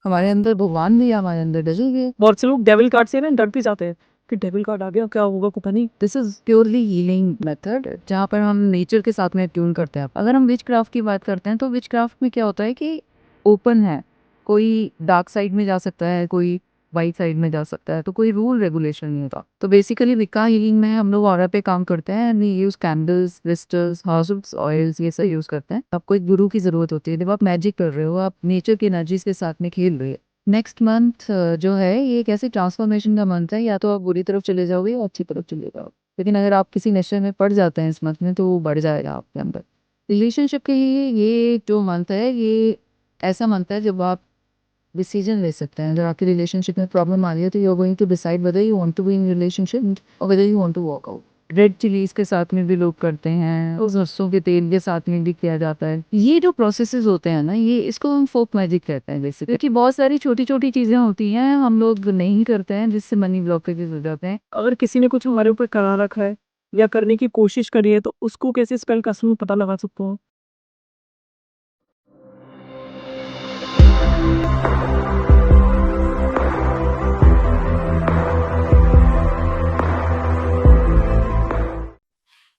हमारे अंदर भगवान भी है, हमारे अंदर डेविल भी है। बहुत से लोग डेविल कार्ड से ना डर भी जाते हैं कि डेविल कार्ड आ गया क्या होगा पता नहीं। This is purely healing method जहाँ पर हम नेचर के साथ में ट्यून करते हैं। अगर हम विच क्राफ्ट की बात करते हैं तो विच क्राफ्ट में क्या होता है कि ओपन है, कोई डार्क साइड में जा सकता है, कोई वाइट साइड में जा सकता है, तो कोई रूल रेगुलेशन नहीं होता। तो बेसिकली विका हीलिंग में हम लोग ऑरा पे काम करते हैं and we use candles, crystals, herbs, oils, ये सब यूज करते हैं। आपको एक गुरु की जरूरत होती है। जब आप मैजिक कर रहे हो, आप नेचर की एनर्जीज के साथ में खेल रहे हो। नेक्स्ट मंथ जो है ये एक ऐसी ट्रांसफॉर्मेशन का मंथ है, या तो आप बुरी तरफ चले जाओगे या अच्छी तरफ चले जाओगे। लेकिन अगर आप किसी नशे में पड़ जाते हैं इस मंथ में तो वो बढ़ जाएगा आपके अंदर। रिलेशनशिप के लिए ये जो मंथ है, ये ऐसा मंथ है जब आप डिसीजन ले सकते हैं। अगर आपकी रिलेशनशिप में प्रॉब्लम आ रही है तो you are going to decide whether you want to be in relationship और whether you want to walk out. Red chillies के साथ में भी लोग करते हैं, और सरसों के तेल के साथ में भी किया जाता है। ये जो प्रोसेसेस होते हैं ना, ये इसको हम फोक मैजिक कहते हैं बेसिकली। क्योंकि बहुत सारी छोटी छोटी चीजें होती हैं हम लोग नहीं करते हैं, जिससे मनी ब्लॉकेजेस हो जाते हैं। अगर किसी ने कुछ हमारे ऊपर करा रखा है या करने की कोशिश करी है तो उसको कैसे स्पेल कास्ट में पता लगा सकते हो?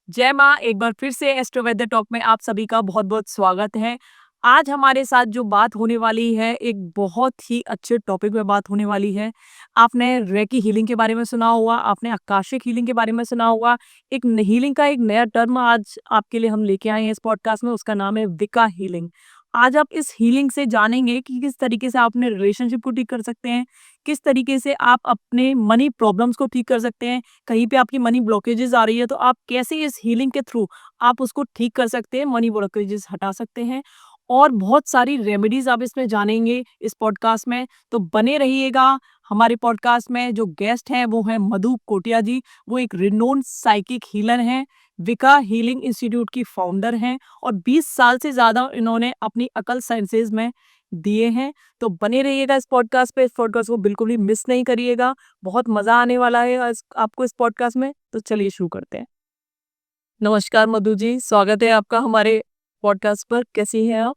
जय माँ, एक बार फिर से एस्ट्रो वेदर टॉक में आप सभी का बहुत बहुत स्वागत है। आज हमारे साथ जो बात होने वाली है एक बहुत ही अच्छे टॉपिक पे बात होने वाली है। आपने रेकी हीलिंग के बारे में सुना होगा, आपने आकाशिक हीलिंग के बारे में सुना होगा। एक हीलिंग का एक नया टर्म आज आपके लिए हम लेके आए हैं इस पॉडकास्ट में, उसका नाम है विका हीलिंग। आज आप इस हीलिंग से जानेंगे कि किस तरीके से आप अपने रिलेशनशिप को ठीक कर सकते हैं, किस तरीके से आप अपने मनी प्रॉब्लम्स को ठीक कर सकते हैं। कहीं पे आपकी मनी ब्लॉकेजेस आ रही है तो आप कैसे इस हीलिंग के थ्रू आप उसको ठीक कर सकते हैं, मनी ब्लॉकेजेस हटा सकते हैं। और बहुत सारी रेमेडीज आप इसमें जानेंगे इस पॉडकास्ट में, तो बने रहिएगा। हमारे पॉडकास्ट में जो गेस्ट हैं वो हैं मधु कोटिया जी। वो एक रिनोन साइकिक हीलर हैं, विका हीलिंग इंस्टीट्यूट की फाउंडर हैं और 20 साल से ज्यादा इन्होंने अपनी अकल साइंसेज में दिए हैं। तो बने रहिएगा इस पॉडकास्ट पे, इस पॉडकास्ट को बिल्कुल भी मिस नहीं करिएगा। बहुत मजा आने वाला है आपको इस पॉडकास्ट में। तो चलिए शुरू करते हैं। नमस्कार मधु जी, स्वागत है आपका हमारे पॉडकास्ट पर। कैसी हैं आप?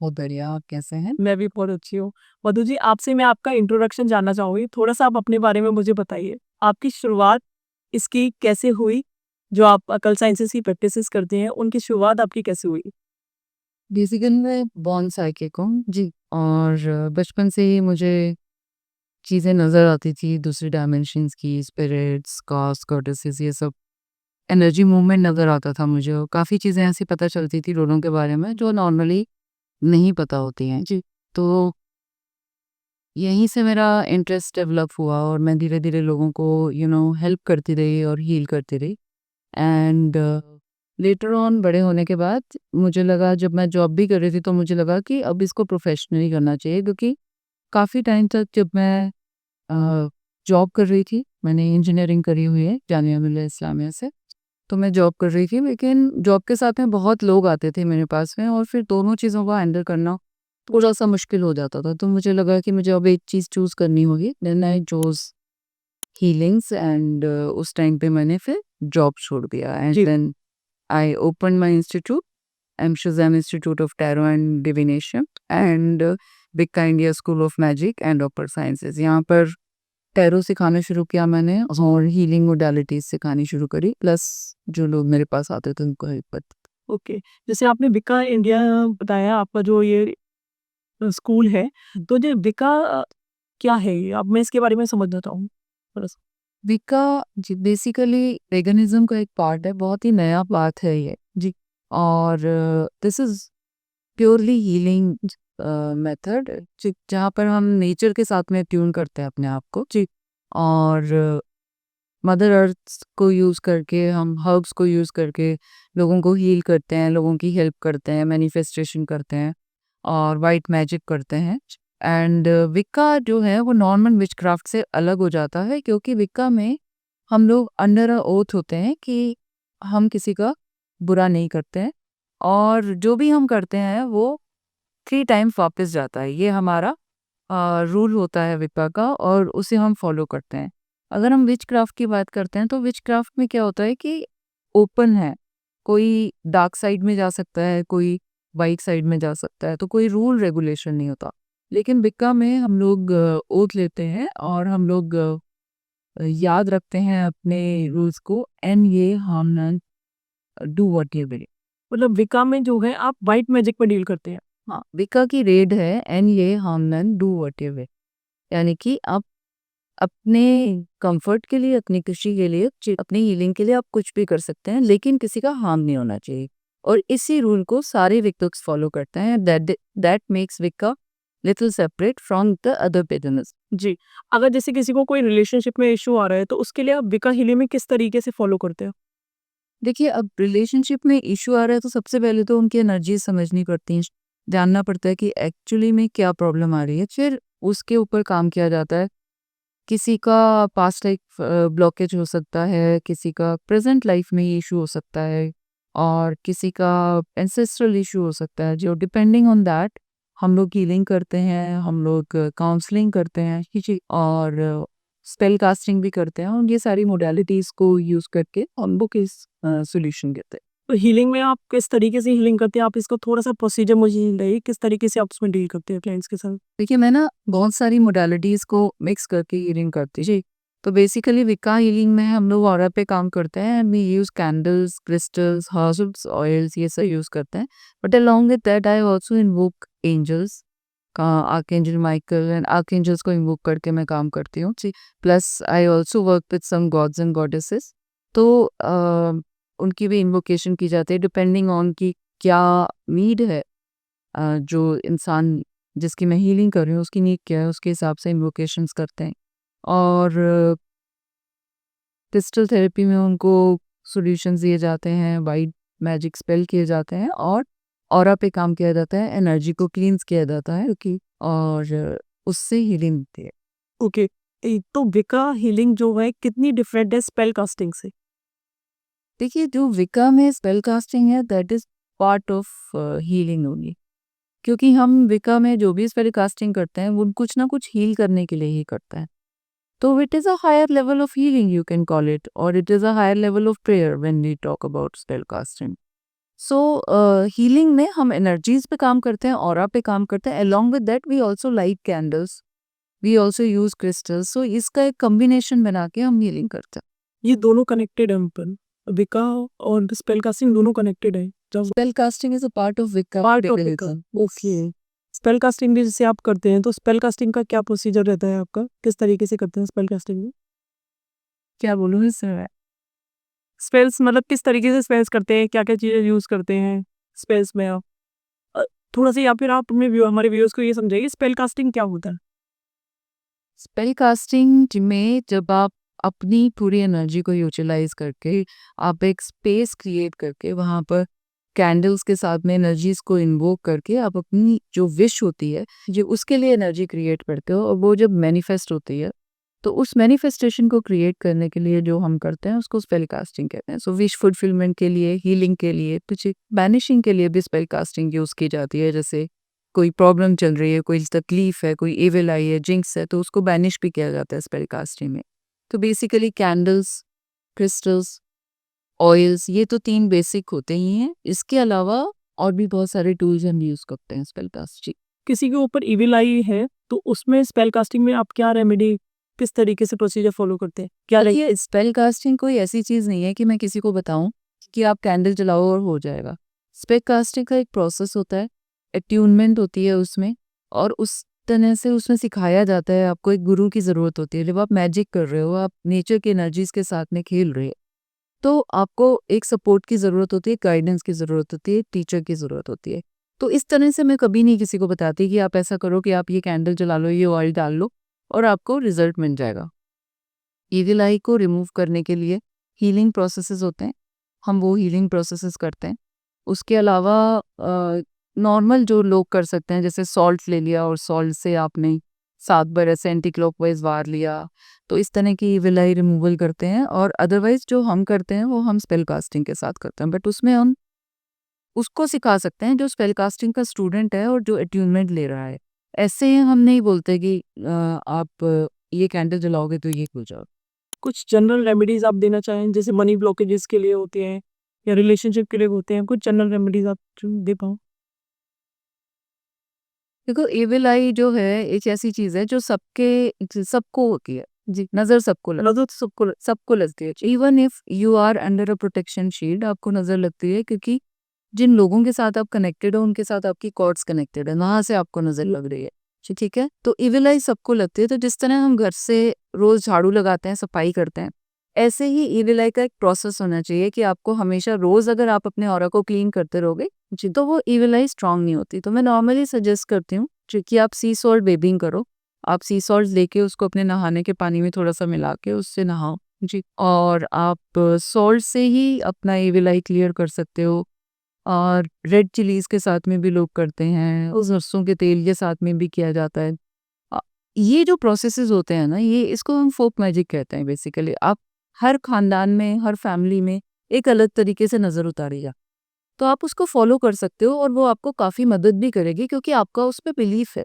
बहुत बढ़िया, आप कैसे हैं? मैं भी बहुत अच्छी हूँ। मधु जी, आपसे मैं आपका इंट्रोडक्शन जानना चाहूंगी। थोड़ा सा आप अपने बारे में मुझे बताइए। आपकी शुरुआत इसकी कैसे हुई? जो आप अकल साइंसेस की प्रैक्टिसेस करते हैं उनकी शुरुआत आपकी कैसे हुई? बेसिकली मैं बॉर्न साइकिक हूँ जी। और बचपन से ही मुझे चीज़ें नज़र आती थी, दूसरी डायमेंशंस की, स्पिरिट्स, गॉड्स, गॉडेसेस, ये सब एनर्जी मूवमेंट नज़र आता था मुझे। और काफ़ी चीज़ें ऐसी पता चलती थी लोगों के बारे में जो नॉर्मली नहीं पता होती हैं जी। तो यहीं से मेरा इंटरेस्ट डेवलप हुआ और मैं धीरे-धीरे लोगों को हेल्प करती रही और हील करती रही। एंड लेटर ऑन बड़े होने के बाद मुझे लगा, जब मैं जॉब भी कर रही थी तो मुझे लगा कि अब इसको प्रोफ़ेशनली करना चाहिए, क्योंकि काफ़ी टाइम तक जब मैं जॉब कर रही थी, मैंने इंजीनियरिंग करी हुई है जामिया मिल्लिया इस्लामिया से। तो मैं जॉब कर रही थी, लेकिन जॉब के साथ में बहुत लोग आते थे मेरे पास में, और फिर दोनों चीज़ों को हैंडल करना थोड़ा-सा मुश्किल हो जाता था। तो मुझे लगा कि मुझे अब एक चीज़ चूज़ करनी होगी। Then I chose healings and उस टाइम पे मैंने फिर जॉब छोड़ दिया एंड जी। Then I opened my institute, एमशज़ैम institute of tarot and divination and big India school of magic and occult sciences. यहाँ पर टैरो सिखाना शुरू किया मैंने और हीलिंग मोडालिटीज़ सिखानी शुरू करी, प्लस जो लोग मेरे पास आते थे उनको हेल्प करती। ओके। जैसे आपने विका इंडिया बताया, आपका जो ये स्कूल है, तो जो विका क्या है ये? अब मैं इसके बारे में समझना चाहूँ थोड़ा सा। विका जी बेसिकली वेगनिज्म का एक पार्ट है, बहुत ही नया बात है ये जी। और this is purely healing method जहाँ पर हम नेचर के साथ में ट्यून करते हैं अपने आप को जी। और मदर अर्थ को यूज़ करके, हम हर्ब्स को यूज़ करके लोगों को हील करते हैं, लोगों की हेल्प करते हैं, मैनिफेस्टेशन करते हैं और वाइट मैजिक करते हैं। एंड विक्का जो है वो नॉर्मल विचक्राफ्ट से अलग हो जाता है, क्योंकि विक्का में हम लोग अंडर अ ओथ होते हैं कि हम किसी का बुरा नहीं करते हैं, और जो भी हम करते हैं वो 3 टाइम्स वापस जाता है। ये हमारा रूल होता है विक्का का, और उसे हम फॉलो करते हैं। अगर हम विचक्राफ्ट की बात करते हैं तो विचक्राफ्ट में क्या होता है कि ओपन है, कोई डार्क साइड में जा सकता है, कोई वाइट साइड में जा सकता है, तो कोई रूल रेगुलेशन नहीं होता। लेकिन विक्का में हम लोग ओथ लेते हैं और हम लोग याद रखते हैं अपने रूल्स को, एंड ये harm none do what you will. मतलब विका में जो है आप व्हाइट मैजिक में डील करते हैं। हाँ, विक्का की रेड है एंड ये harm none do what you will, यानी कि आप अपने कंफर्ट के लिए, अपनी खुशी के लिए, अपनी हीलिंग के लिए आप कुछ भी कर सकते हैं, लेकिन किसी का हार्म नहीं होना चाहिए। और इसी रूल को सारे विक्टर्स फॉलो करते हैं। That makes Wicca little separate from the other business. जी, अगर जैसे किसी को कोई रिलेशनशिप में इश्यू आ रहा है तो उसके लिए आप विका हीलिंग में किस तरीके से फॉलो करते हो? देखिए, अब रिलेशनशिप में इश्यू आ रहा है तो सबसे पहले तो उनकी एनर्जी समझनी पड़ती है, जानना पड़ता है कि एक्चुअली में क्या प्रॉब्लम आ रही है, फिर उसके ऊपर काम किया जाता है। किसी का पास्ट लाइफ ब्लॉकेज हो सकता है, किसी का प्रेजेंट लाइफ में ये इशू हो सकता है, और किसी का एंसेस्ट्रल इशू हो सकता है, जो डिपेंडिंग ऑन दैट हम लोग हीलिंग करते हैं, हम लोग काउंसलिंग करते हैं, और स्पेल कास्टिंग भी करते हैं, और ये सारी मोडालिटीज को यूज करके हम लोग इस सोल्यूशन देते हैं। तो हीलिंग में आप किस तरीके से हीलिंग करते हैं? आप इसका थोड़ा-सा प्रोसीजर मुझे बताइए, किस तरीके से आप उसमें डील करते हैं क्लाइंट्स के साथ? देखिए, मैं ना बहुत सारी मोडालिटीज को मिक्स करके हीलिंग करती जी। तो बेसिकली विका हीलिंग में हम लोग ऑरा पे काम करते हैं, we use candles, crystals, herbs, oils, ये सब यूज करते हैं। But along with that I also invoke angels का, आर्कएंजल माइकल एंड आर्कएंजल्स को इन्वोक करके मैं काम करती हूँ जी। Plus I also work with some gods and goddesses. तो उनकी भी इन्वोकेशन की जाती है डिपेंडिंग ऑन कि क्या नीड है, जो इंसान जिसकी मैं हीलिंग कर रही हूँ उसकी नीड क्या है, उसके हिसाब से इन्वोकेशंस करते हैं। और क्रिस्टल थेरेपी में उनको सॉल्यूशंस दिए जाते हैं, वाइट मैजिक स्पेल किए जाते हैं, और ऑरा पे काम किया जाता है, एनर्जी को क्लींस किया जाता है कि, और उससे हीलिंग होती है। ओके, तो विका हीलिंग जो है कितनी डिफरेंट है स्पेल कास्टिंग से? देखिए, जो विका में स्पेल कास्टिंग है that is part of healing only, क्योंकि हम विका में जो भी स्पेल कास्टिंग करते हैं वो कुछ ना कुछ हील करने के लिए ही करते हैं। So it is a higher level of healing, you can call it, or it is a higher level of prayer when we talk about spell casting. So healing में हम energies पे काम करते हैं, aura पे काम करते हैं. Along with that, we also light candles. We also use crystals. So इसका एक combination बना के हम healing करते हैं. ये दोनों कनेक्टेड है अपन, विका और स्पेल कास्टिंग दोनों कनेक्टेड है जब Spell casting is a part of Wicca. Part of विका। ओके, स्पेल कास्टिंग भी जैसे आप करते हैं तो स्पेल कास्टिंग का क्या प्रोसीजर रहता है आपका? किस तरीके से करते हैं स्पेल कास्टिंग में? क्या बोलूँ इसमें? स्पेल्स मतलब किस तरीके से स्पेल्स करते हैं, क्या-क्या चीज़ें यूज़ करते हैं स्पेल्स में आप? अ, थोड़ा-सा या फिर आप अपने हमारे व्यूअर्स को ये समझाइए स्पेल कास्टिंग क्या होता है? स्पेल कास्टिंग में जब आप अपनी पूरी एनर्जी को यूटिलाइज करके, आप एक स्पेस क्रिएट करके वहाँ पर कैंडल्स के साथ में एनर्जीज को इन्वोक करके आप अपनी जो विश होती है, जो उसके लिए एनर्जी क्रिएट करते हो, और वो जब मैनिफेस्ट होती है तो उस मैनिफेस्टेशन को क्रिएट करने के लिए जो हम करते हैं उसको स्पेल कास्टिंग कहते हैं। सो विश फुलफिलमेंट के लिए, हीलिंग के लिए, कुछ बैनिशिंग के लिए भी स्पेल कास्टिंग यूज की जाती है। जैसे कोई प्रॉब्लम चल रही है, कोई तकलीफ है, कोई एविल आई है, जिंक्स है, तो उसको बैनिश भी किया जाता है स्पेल कास्टिंग में। तो बेसिकली कैंडल्स, क्रिस्टल्स, ऑयल्स, ये तो 3 बेसिक होते ही हैं। इसके अलावा और भी बहुत सारे टूल्स हम यूज़ करते हैं स्पेल कास्टिंग। किसी के ऊपर इविल आई है तो उसमें स्पेल कास्टिंग में आप क्या रेमेडी किस तरीके से प्रोसीजर फॉलो करते हैं? क्या रही देखिए, स्पेल कास्टिंग कोई ऐसी चीज़ नहीं है कि मैं किसी को बताऊँ कि आप कैंडल जलाओ और हो जाएगा। स्पेल कास्टिंग का एक प्रोसेस होता है, अट्यूनमेंट होती है उसमें, और उस तरह से उसमें सिखाया जाता है। आपको एक गुरु की ज़रूरत होती है। जब आप मैजिक कर रहे हो, आप नेचर की एनर्जीज़ के साथ में खेल रहे हो, तो आपको एक सपोर्ट की ज़रूरत होती है, गाइडेंस की ज़रूरत होती है, टीचर की ज़रूरत होती है। तो इस तरह से मैं कभी नहीं किसी को बताती कि आप ऐसा करो कि आप ये कैंडल जला लो, ये ऑयल डाल लो और आपको रिजल्ट मिल जाएगा। ईविल आई को रिमूव करने के लिए हीलिंग प्रोसेसेस होते हैं, हम वो हीलिंग प्रोसेसेस करते हैं। उसके अलावा नॉर्मल जो लोग कर सकते हैं, जैसे सॉल्ट ले लिया और सॉल्ट से आपने 7 बार ऐसे एंटी क्लॉकवाइज वार लिया, तो इस तरह की ईविल आई रिमूवल करते हैं। और अदरवाइज जो हम करते हैं वो हम स्पेल कास्टिंग के साथ करते हैं, बट उसमें हम उसको सिखा सकते हैं जो स्पेल कास्टिंग का स्टूडेंट है और जो अट्यूनमेंट ले रहा है। ऐसे हम नहीं बोलते कि आप ये कैंडल जलाओगे तो ये हो जाओ। कुछ जनरल रेमेडीज आप देना चाहें जैसे मनी ब्लॉकेजेस के लिए होते हैं या रिलेशनशिप के लिए होते हैं, कुछ जनरल रेमेडीज आप जो दे पाओ? देखो एविल आई जो है एक ऐसी चीज है जो सबको होती है जी, नजर सबको लगती है। Even if you are under a protection shield आपको नजर लगती है, क्योंकि जिन लोगों के साथ आप कनेक्टेड हो उनके साथ आपकी कॉर्ड्स कनेक्टेड है, वहां से आपको नजर लग रही है। ठीक है, तो इविल आई सबको लगती है। तो जिस तरह हम घर से रोज झाड़ू लगाते हैं, सफाई करते हैं, ऐसे ही ईविल आई का एक प्रोसेस होना चाहिए कि आपको हमेशा रोज अगर आप अपने ऑरा को क्लीन करते रहोगे जी, तो वो ईविल आई स्ट्रांग नहीं होती। तो मैं नॉर्मली सजेस्ट करती हूँ कि आप सी सॉल्ट बेबिंग करो। आप सी सॉल्ट लेके उसको अपने नहाने के पानी में थोड़ा सा मिला के उससे नहाओ जी, और आप सॉल्ट से ही अपना ईविल आई क्लियर कर सकते हो। और रेड चिलीज के साथ में भी लोग करते हैं, उस सरसों के तेल के साथ में भी किया जाता है। अ, ये जो प्रोसेसेस होते हैं ना, ये इसको हम फोक मैजिक कहते हैं बेसिकली। आप हर खानदान में, हर फैमिली में एक अलग तरीके से नजर उतारेगा, तो आप उसको फॉलो कर सकते हो और वो आपको काफी मदद भी करेगी, क्योंकि आपका उस पर बिलीफ है।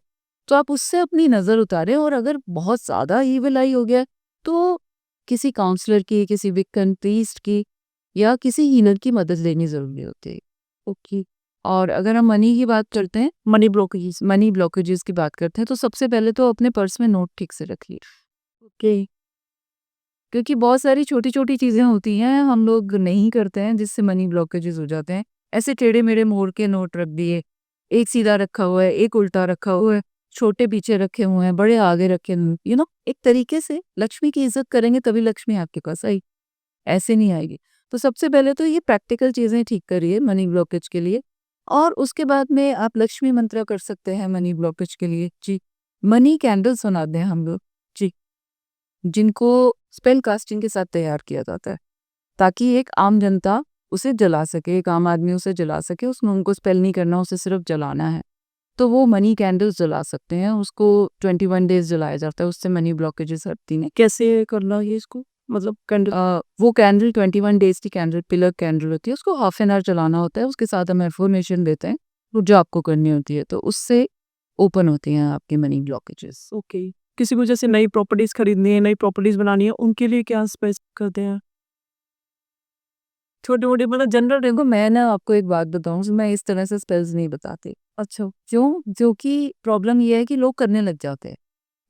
तो आप उससे अपनी नजर उतारें, और अगर बहुत ज्यादा ईविल आई हो गया तो किसी काउंसलर की, किसी विक्कन प्रीस्ट की या किसी हीलर की मदद लेनी जरूरी होती है। ओके। और अगर हम मनी की बात करते हैं, मनी ब्लॉकेजेस की बात करते हैं, तो सबसे पहले तो अपने पर्स में नोट ठीक से रखिए। ओके। क्योंकि बहुत सारी छोटी छोटी चीजें होती हैं हम लोग नहीं करते हैं, जिससे मनी ब्लॉकेजेस हो जाते हैं। ऐसे टेढ़े मेढ़े मोड़ के नोट रख दिए, एक सीधा रखा हुआ है, एक उल्टा रखा हुआ है, छोटे पीछे रखे हुए हैं, बड़े आगे रखे हुए, एक तरीके से लक्ष्मी की इज्जत करेंगे तभी लक्ष्मी आपके पास आई, ऐसे नहीं आएगी। तो सबसे पहले तो ये प्रैक्टिकल चीजें ठीक करिए मनी ब्लॉकेज के लिए। और उसके बाद में आप लक्ष्मी मंत्र कर सकते हैं मनी ब्लॉकेज के लिए जी। मनी कैंडल्स बनाते हैं हम लोग जी, जिनको स्पेल कास्टिंग के साथ तैयार किया जाता है, ताकि एक आम जनता उसे जला सके, एक आम आदमी उसे जला सके। उसमें उनको स्पेल नहीं करना, उसे सिर्फ जलाना है। तो वो मनी कैंडल्स जला सकते हैं, उसको 21 डेज जलाया जाता है, उससे मनी ब्लॉकेजेस हटती हैं। कैसे करना ये इसको, मतलब कैंडल? वो कैंडल 21 डेज की कैंडल, पिलर कैंडल होती है, उसको हाफ एन आवर जलाना होता है। उसके साथ हम एफर्मेशन देते हैं वो जो आपको करनी होती है, तो उससे ओपन होती हैं आपकी मनी ब्लॉकेजेस। ओके। किसी को जैसे नई प्रॉपर्टीज खरीदनी है, नई प्रॉपर्टीज बनानी है, उनके लिए क्या स्पेस करते हैं? छोटे मोटे मतलब जनरल। देखो मैं ना आपको एक बात बताऊं, मैं इस तरह से स्पेल्स नहीं बताती। अच्छा। क्यों? जो कि प्रॉब्लम ये है कि लोग करने लग जाते हैं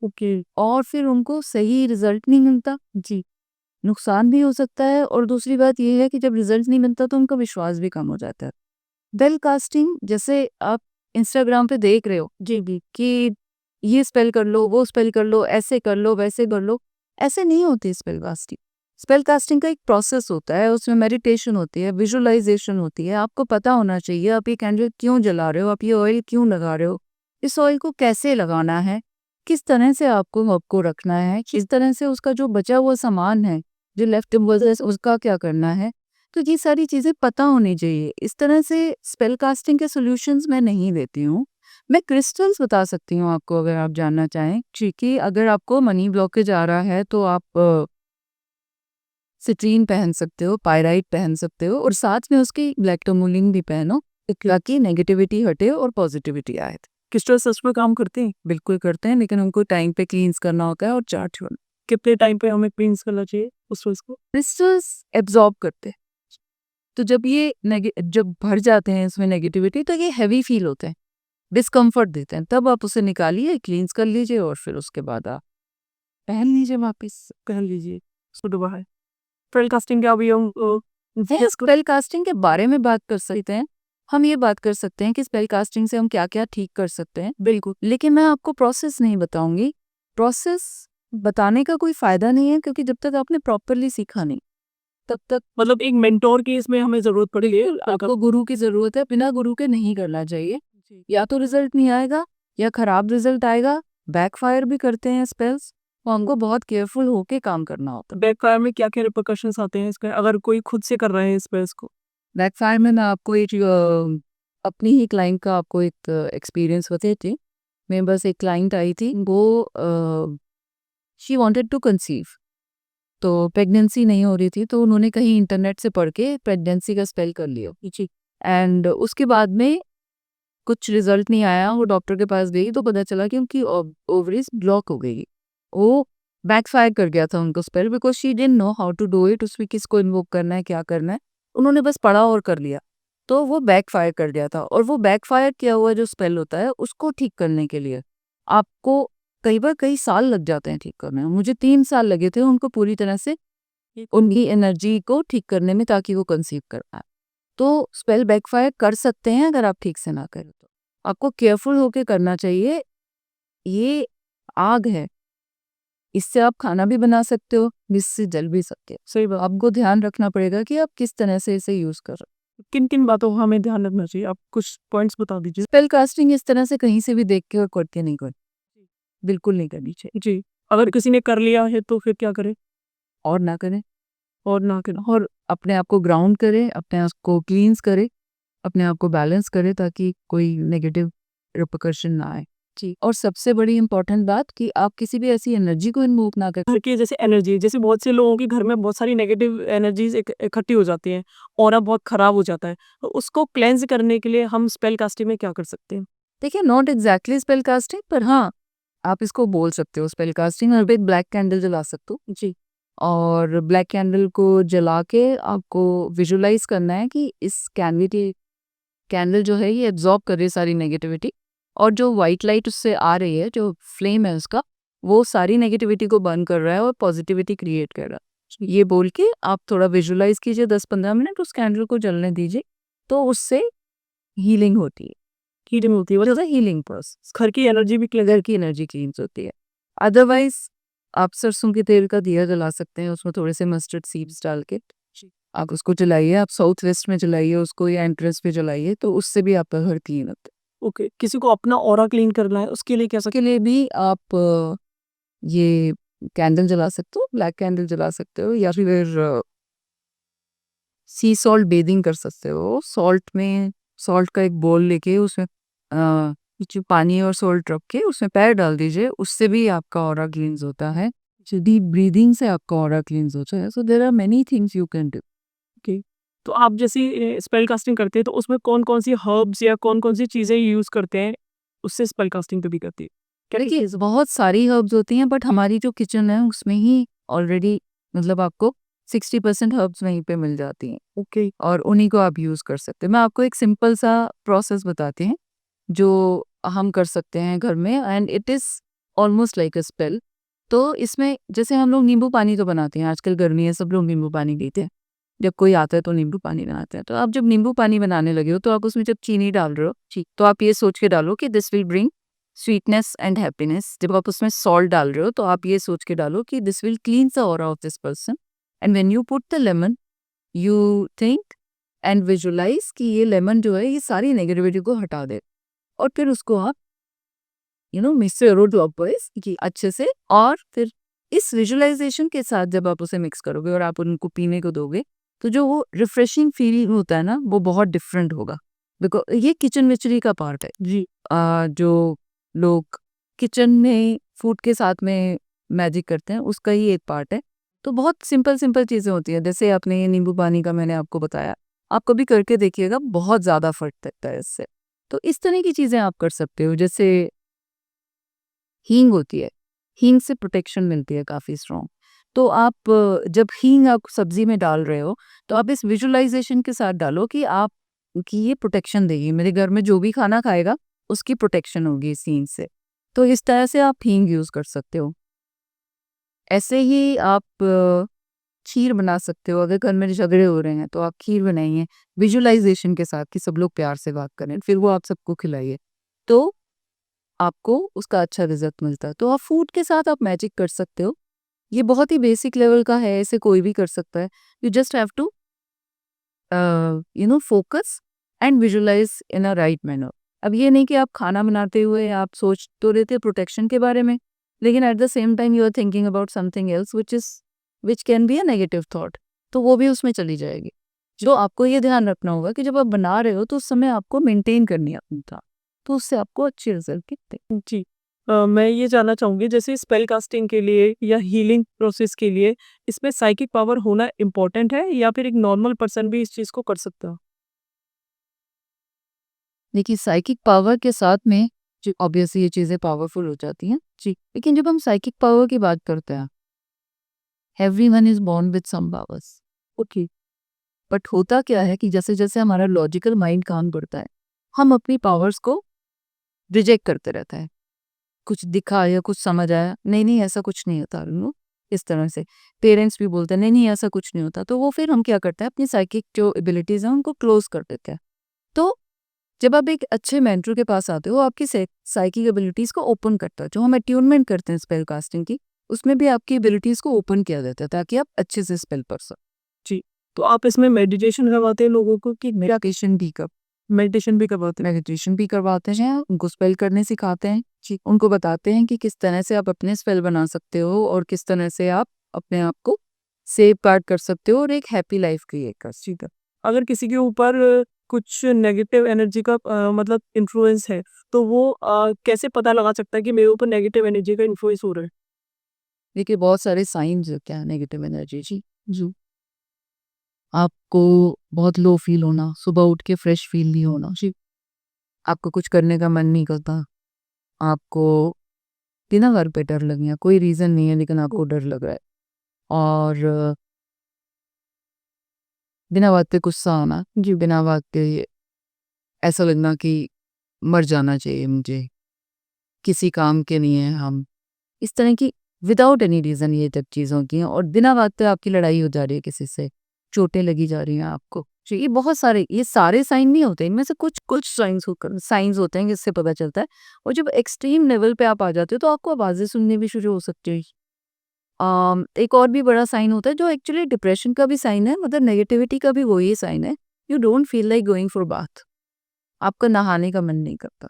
ओके। और फिर उनको सही रिजल्ट नहीं मिलता जी, नुकसान भी हो सकता है। और दूसरी बात ये है कि जब रिजल्ट नहीं मिलता तो उनका विश्वास भी कम हो जाता है। बेल कास्टिंग जैसे आप इंस्टाग्राम पे देख रहे हो जी जी। कि ये स्पेल कर लो, वो स्पेल कर लो, ऐसे कर लो, वैसे कर लो, ऐसे नहीं होती स्पेल कास्टिंग। स्पेल कास्टिंग का एक प्रोसेस होता है, उसमें मेडिटेशन होती है, विजुअलाइजेशन होती है। आपको पता होना चाहिए आप ये कैंडल क्यों जला रहे हो, आप ये ऑयल क्यों लगा रहे हो, इस ऑयल को कैसे लगाना है, किस तरह से आपको रखना है, किस तरह से उसका जो बचा हुआ सामान है, जो लेफ्ट ओवर है, उसका क्या करना है। तो ये सारी चीजें पता होनी चाहिए। इस तरह से स्पेल कास्टिंग के सॉल्यूशंस मैं नहीं देती हूँ। मैं क्रिस्टल्स बता सकती हूँ आपको, अगर आप जानना चाहें। क्योंकि अगर आपको मनी ब्लॉकेज आ रहा है तो आप सिट्रीन पहन सकते हो, पायराइट पहन सकते हो, और साथ में उसकी ब्लैक टर्मोलिन भी पहनो, ताकि नेगेटिविटी हटे और पॉजिटिविटी आए। क्रिस्टल सच में काम करते हैं? बिल्कुल करते हैं, लेकिन उनको टाइम पे क्लींस करना होता है और चार्ज होना। कितने टाइम पे हमें क्लींस करना चाहिए उस चीज को? क्रिस्टल्स एब्जॉर्ब करते हैं, तो जब भर जाते हैं इसमें नेगेटिविटी, तो ये हैवी फील होते हैं, डिस्कम्फर्ट देते हैं। तब आप उसे निकालिए, क्लींस कर लीजिए, और फिर उसके बाद आप पहन लीजिए वापस। कह लीजिए उसको दुबा है। पेल कास्टिंग क्या भी हम स्पेल कास्टिंग के बारे में बात कर सकते हैं। हम ये बात कर सकते हैं कि स्पेल कास्टिंग से हम क्या क्या ठीक कर सकते हैं, बिल्कुल। लेकिन मैं आपको प्रोसेस नहीं बताऊंगी। प्रोसेस बताने का कोई फायदा नहीं है, क्योंकि जब तक आपने प्रॉपरली सीखा नहीं तब तक मतलब एक मेंटोर की इसमें हमें जरूरत पड़ेगी। आपको गुरु की जरूरत है। बिना गुरु के नहीं करना चाहिए, या तो रिजल्ट नहीं आएगा या खराब रिजल्ट आएगा। बैकफायर भी करते हैं स्पेल्स, तो हमको बहुत केयरफुल होके काम करना होता है। बैकफायर में क्या क्या रिpercussions आते हैं इसका, अगर कोई खुद से कर रहे हैं स्पेस को? बैकफायर में मैं आपको एक अपनी ही क्लाइंट का आपको एक एक्सपीरियंस बताती थी। मेरे पास एक क्लाइंट आई थी, वो शी वांटेड टू कंसीव, तो प्रेगनेंसी नहीं हो रही थी, तो उन्होंने कहीं इंटरनेट से पढ़ के प्रेगनेंसी का स्पेल कर लिया जी। एंड उसके बाद में कुछ रिजल्ट नहीं आया। वो डॉक्टर के पास गई तो पता चला कि उनकी ओवरीज ब्लॉक हो गई। वो बैकफायर कर गया था उनको spell, because she didn't know how to do it. उसमें किसको इन्वोक करना है, क्या करना है, उन्होंने बस पढ़ा और कर लिया। तो वो बैकफायर कर गया था, और वो बैकफायर किया हुआ जो स्पेल होता है उसको ठीक करने के लिए आपको कई बार कई साल लग जाते हैं ठीक करने में। मुझे 3 साल लगे थे उनको पूरी तरह से उनकी एनर्जी को ठीक करने में, ताकि वो कंसीव कर पाए। तो स्पेल बैकफायर कर सकते हैं अगर आप ठीक से ना करें तो। आपको केयरफुल होके करना चाहिए। ये आग है, इससे आप खाना भी बना सकते हो, इससे जल भी सकते हो। सही बात। आपको ध्यान रखना पड़ेगा कि आप किस तरह से इसे यूज कर रहे हो। किन-किन बातों का हमें ध्यान रखना चाहिए? आप कुछ पॉइंट्स बता दीजिए। स्पेल कास्टिंग इस तरह से कहीं से भी देख के और करके नहीं करनी, बिल्कुल नहीं करनी चाहिए, जी, अगर किसी ने कर लिया है तो फिर क्या करें? और ना करें। और ना करें। और अपने आप को ग्राउंड करें, अपने आप को क्लींस करें, अपने आप को बैलेंस करें, ताकि कोई नेगेटिव रिपरकशन ना आए। जी, और सबसे बड़ी इम्पोर्टेंट बात कि आप किसी भी ऐसी एनर्जी को इन्वोक ना करें। घर की जैसे एनर्जी, जैसे बहुत से लोगों के घर में बहुत सारी नेगेटिव एनर्जीज इकट्ठी हो जाती हैं, ऑरा बहुत खराब हो जाता है, तो उसको क्लेंज करने के लिए हम स्पेल कास्टिंग में क्या कर सकते हैं? देखिए, नॉट एग्जैक्टली स्पेल कास्टिंग, पर हाँ, आप इसको बोल सकते हो स्पेल कास्टिंग। और एक ब्लैक कैंडल जला सकते हो जी। और ब्लैक कैंडल को जला के आपको विजुलाइज करना है कि इस कैंडल जो है ये एब्जॉर्ब कर रही है सारी नेगेटिविटी, और जो वाइट लाइट उससे आ रही है, जो फ्लेम है उसका, वो सारी नेगेटिविटी को बर्न कर रहा है और पॉजिटिविटी क्रिएट कर रहा है। ये बोल के आप थोड़ा विजुलाइज कीजिए 10-15 मिनट, उस कैंडल को जलने दीजिए, तो उससे हीलिंग होती है। हीलिंग होती है, वजह हीलिंग प्रोसेस, घर की एनर्जी भी क्लेंज। घर की एनर्जी क्लींस होती है। अदरवाइज आप सरसों के तेल का दिया जला सकते हैं, उसमें थोड़े से मस्टर्ड सीड्स डाल के आप उसको जलाइए। आप साउथ वेस्ट में जलाइए उसको, या एंट्रेंस पे जलाइए, तो उससे भी आपका घर क्लीन होता है। ओके, किसी को अपना ऑरा क्लीन करना है उसके लिए क्या उसके लिए भी आप ये कैंडल जला सकते हो, ब्लैक कैंडल जला सकते हो, या फिर सी सॉल्ट बेदिंग कर सकते हो। सॉल्ट का एक बोल लेके उसमें जो पानी और सॉल्ट रख के उसमें पैर डाल दीजिए, उससे भी आपका ऑरा क्लींस होता है। डीप ब्रीदिंग से आपका ऑरा क्लींस होता है। So there are many things you can do. Okay, तो आप जैसे स्पेल कास्टिंग करते हैं तो उसमें कौन-कौन सी हर्ब्स या कौन-कौन सी चीज़ें यूज़ करते हैं, उससे स्पेल कास्टिंग कभी करती है? देखिए, बहुत सारी हर्ब्स होती हैं, बट हमारी जो किचन है उसमें ही ऑलरेडी, मतलब आपको 60% हर्ब्स वहीं पे मिल जाती हैं, ओके। और उन्हीं को आप यूज़ कर सकते हैं। मैं आपको एक सिंपल सा प्रोसेस बताती हूँ जो हम कर सकते हैं घर में, and it is almost like a spell. तो इसमें जैसे हम लोग नींबू पानी तो बनाते हैं, आजकल गर्मी है, सब लोग नींबू पानी पीते हैं। जब कोई आता है तो नींबू पानी बनाते हैं। तो आप जब नींबू पानी बनाने लगे हो, तो आप उसमें जब चीनी डाल रहे हो, तो आप ये सोच के डालो कि this will bring sweetness and happiness. जब आप उसमें सॉल्ट डाल रहे हो, तो आप ये सोच के डालो कि this will cleanse the aura of this person. And when you put the lemon, you think and visualise कि ये लेमन जो है ये सारी नेगेटिविटी को हटा दे, और फिर उसको आप मिक्स करो क्लॉकवाइज कि अच्छे से। और फिर इस विजुअलाइजेशन के साथ जब आप उसे मिक्स करोगे और आप उनको पीने को दोगे, तो जो वो रिफ्रेशिंग फील होता है ना, वो बहुत डिफरेंट होगा। बिकॉज ये किचन विचरी का पार्ट है। जी। जो लोग किचन में फूड के साथ में मैजिक करते हैं, उसका ही एक पार्ट है। तो बहुत सिंपल सिंपल चीज़ें होती हैं, जैसे आपने ये नींबू पानी का मैंने आपको बताया, आप कभी करके देखिएगा, बहुत ज़्यादा फर्क लगता है इससे। तो इस तरह की चीज़ें आप कर सकते हो। जैसे हींग होती है, हींग से प्रोटेक्शन मिलती है काफ़ी स्ट्रॉन्ग। तो आप जब हींग आप सब्जी में डाल रहे हो, तो आप इस विजुअलाइजेशन के साथ डालो कि आप कि ये प्रोटेक्शन देगी, मेरे घर में जो भी खाना खाएगा उसकी प्रोटेक्शन होगी इस हींग से। तो इस तरह से आप हींग यूज़ कर सकते हो। ऐसे ही आप खीर बना सकते हो। अगर घर में झगड़े हो रहे हैं तो आप खीर बनाइए विजुअलाइजेशन के साथ कि सब लोग प्यार से बात करें, फिर वो आप सबको खिलाइए, तो आपको उसका अच्छा रिजल्ट मिलता है। तो आप फूड के साथ आप मैजिक कर सकते हो। ये बहुत ही बेसिक लेवल का है, ऐसे कोई भी कर सकता है। You just have to focus and visualise in a right manner. अब ये नहीं कि आप खाना बनाते हुए आप सोच तो रहे थे प्रोटेक्शन के बारे में, लेकिन at the same time you are thinking about something else which can be a negative thought, तो वो भी उसमें चली जाएगी। जो आपको ये ध्यान रखना होगा कि जब आप बना रहे हो तो उस समय आपको मेंटेन करनी है अपनी था, तो उससे आपको अच्छे रिजल्ट दिखते हैं। जी। मैं ये जानना चाहूँगी जैसे स्पेल कास्टिंग के लिए या हीलिंग प्रोसेस के लिए इसमें साइकिक पावर होना इम्पोर्टेंट है या फिर एक नॉर्मल पर्सन भी इस चीज़ को कर सकता है? देखिए, साइकिक पावर के साथ में ऑब्वियसली ये चीज़ें पावरफुल हो जाती हैं। जी, लेकिन जब हम साइकिक पावर की बात करते हैं, everyone is born with some powers. Okay. But होता क्या है कि जैसे जैसे हमारा लॉजिकल माइंड काम करता है, हम अपनी पावर्स को रिजेक्ट करते रहता है। कुछ दिखा या कुछ समझ आया, नहीं नहीं ऐसा कुछ नहीं होता नो, इस तरह से पेरेंट्स भी बोलते हैं नहीं नहीं ऐसा कुछ नहीं होता, तो वो फिर हम क्या करते हैं अपनी साइकिक जो एबिलिटीज हैं उनको क्लोज कर देते हैं। तो जब आप एक अच्छे मेंटर के पास आते हो, वो आपकी साइकिक एबिलिटीज को ओपन करता है। जो हम अट्यूनमेंट करते हैं स्पेल कास्टिंग की, उसमें भी आपकी एबिलिटीज को ओपन किया जाता है ताकि आप अच्छे से स्पेल पढ़ सको। जी, तो आप इसमें मेडिटेशन करवाते हैं लोगों को कि मेडिटेशन भी कर मेडिटेशन भी करवाते हैं? मेडिटेशन भी करवाते हैं, उनको स्पेल करने सिखाते हैं जी, उनको बताते हैं कि किस तरह से आप अपने स्पेल बना सकते हो और किस तरह से आप अपने आप को सेव गार्ड कर सकते हो और एक हैप्पी लाइफ क्रिएट कर सकते हो। ठीक है। अगर किसी के ऊपर कुछ नेगेटिव एनर्जी का मतलब इन्फ्लुएंस है, तो वो कैसे पता लगा सकता है कि मेरे ऊपर नेगेटिव एनर्जी का इन्फ्लुएंस हो रहा है? देखिए बहुत सारे साइंस क्या है नेगेटिव एनर्जी जी जो आपको बहुत लो फील होना, सुबह उठ के फ्रेश फील नहीं होना जी, आपको कुछ करने का मन नहीं करता, आपको दिन भर पे डर लगना, कोई रीजन नहीं है लेकिन आपको डर लग रहा है, और बिना बात पे गुस्सा आना जी, बिना बात पे ऐसा लगना कि मर जाना चाहिए मुझे, किसी काम के नहीं है हम, इस तरह की विदाउट एनी रीज़न ये जब चीज़ें होती हैं और बिना बात पे आपकी लड़ाई हो जा रही है किसी से, चोटें लगी जा रही हैं आपको। तो ये बहुत सारे, ये सारे साइन नहीं होते, इनमें से कुछ कुछ साइंस होते हैं जिससे पता चलता है। और जब एक्सट्रीम लेवल पे आप आ जाते हो तो आपको आवाज़ें सुननी भी शुरू हो सकती है। एक और भी बड़ा साइन होता है जो एक्चुअली डिप्रेशन का भी साइन है, मतलब नेगेटिविटी का भी वही साइन है। You don't feel like going for bath, आपका नहाने का मन नहीं करता।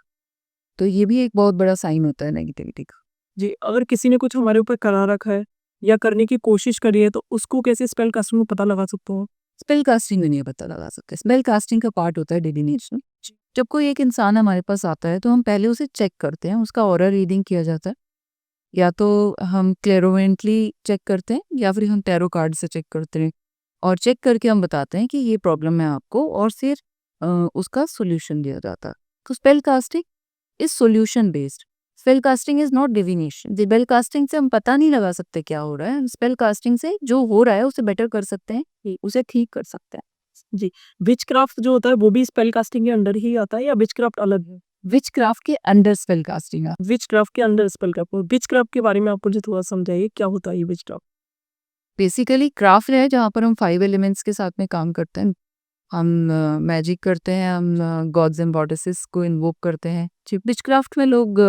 तो ये भी एक बहुत बड़ा साइन होता है नेगेटिविटी का। जी, अगर किसी ने कुछ हमारे ऊपर करा रखा है या करने की कोशिश करी है, तो उसको कैसे स्पेल कास्टिंग में पता लगा सकते हो? स्पेल कास्टिंग में नहीं पता लगा सकते, स्पेल कास्टिंग का पार्ट होता है डिविनेशन। जब कोई एक इंसान हमारे पास आता है तो हम पहले उसे चेक करते हैं, उसका ऑरा रीडिंग किया जाता है, या तो हम क्लेरोवेंटली चेक करते हैं या फिर हम टैरो कार्ड से चेक करते हैं, और चेक करके हम बताते हैं कि ये प्रॉब्लम है आपको, और फिर उसका सोल्यूशन दिया जाता है। तो spell casting is solution based, spell casting is not divination. Spell casting से हम पता नहीं लगा सकते क्या हो रहा है, स्पेल कास्टिंग से जो हो रहा है उसे बेटर कर सकते हैं, उसे ठीक कर सकते हैं। जी, विचक्राफ्ट जो होता है वो भी स्पेल कास्टिंग के अंडर ही आता है या विचक्राफ्ट अलग है? विचक्राफ्ट के अंडर स्पेल कास्टिंग है। विचक्राफ्ट के अंडर स्पेल क्राफ्ट, विचक्राफ्ट के बारे में आप मुझे थोड़ा समझाइए, क्या होता है ये विचक्राफ्ट? बेसिकली क्राफ्ट है जहाँ पर हम 5 एलिमेंट्स के साथ में काम करते हैं। हम मैजिक करते हैं, हम गॉड्स एंड गॉडेसेस को इन्वोक करते हैं। जी, विचक्राफ्ट में लोग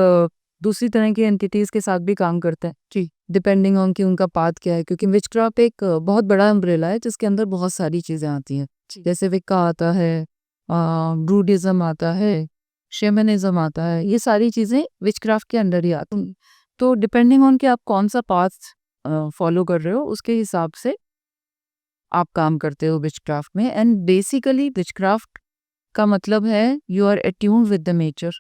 दूसरी तरह की एंटिटीज़ के साथ भी काम करते हैं। जी, डिपेंडिंग ऑन कि उनका पाथ क्या है, क्योंकि विचक्राफ्ट एक बहुत बड़ा अम्ब्रेला है जिसके अंदर बहुत सारी चीज़ें आती हैं। जैसे विक्का आता है, ब्रूडिज़्म आता है, शेमनिज़्म आता है, ये सारी चीज़ें विचक्राफ्ट के अंडर ही आती हैं। तो डिपेंडिंग ऑन कि आप कौन-सा पाथ फॉलो कर रहे हो, उसके हिसाब से आप काम करते हो विचक्राफ्ट में। एंड बेसिकली विचक्राफ्ट का मतलब है you are attuned with the nature,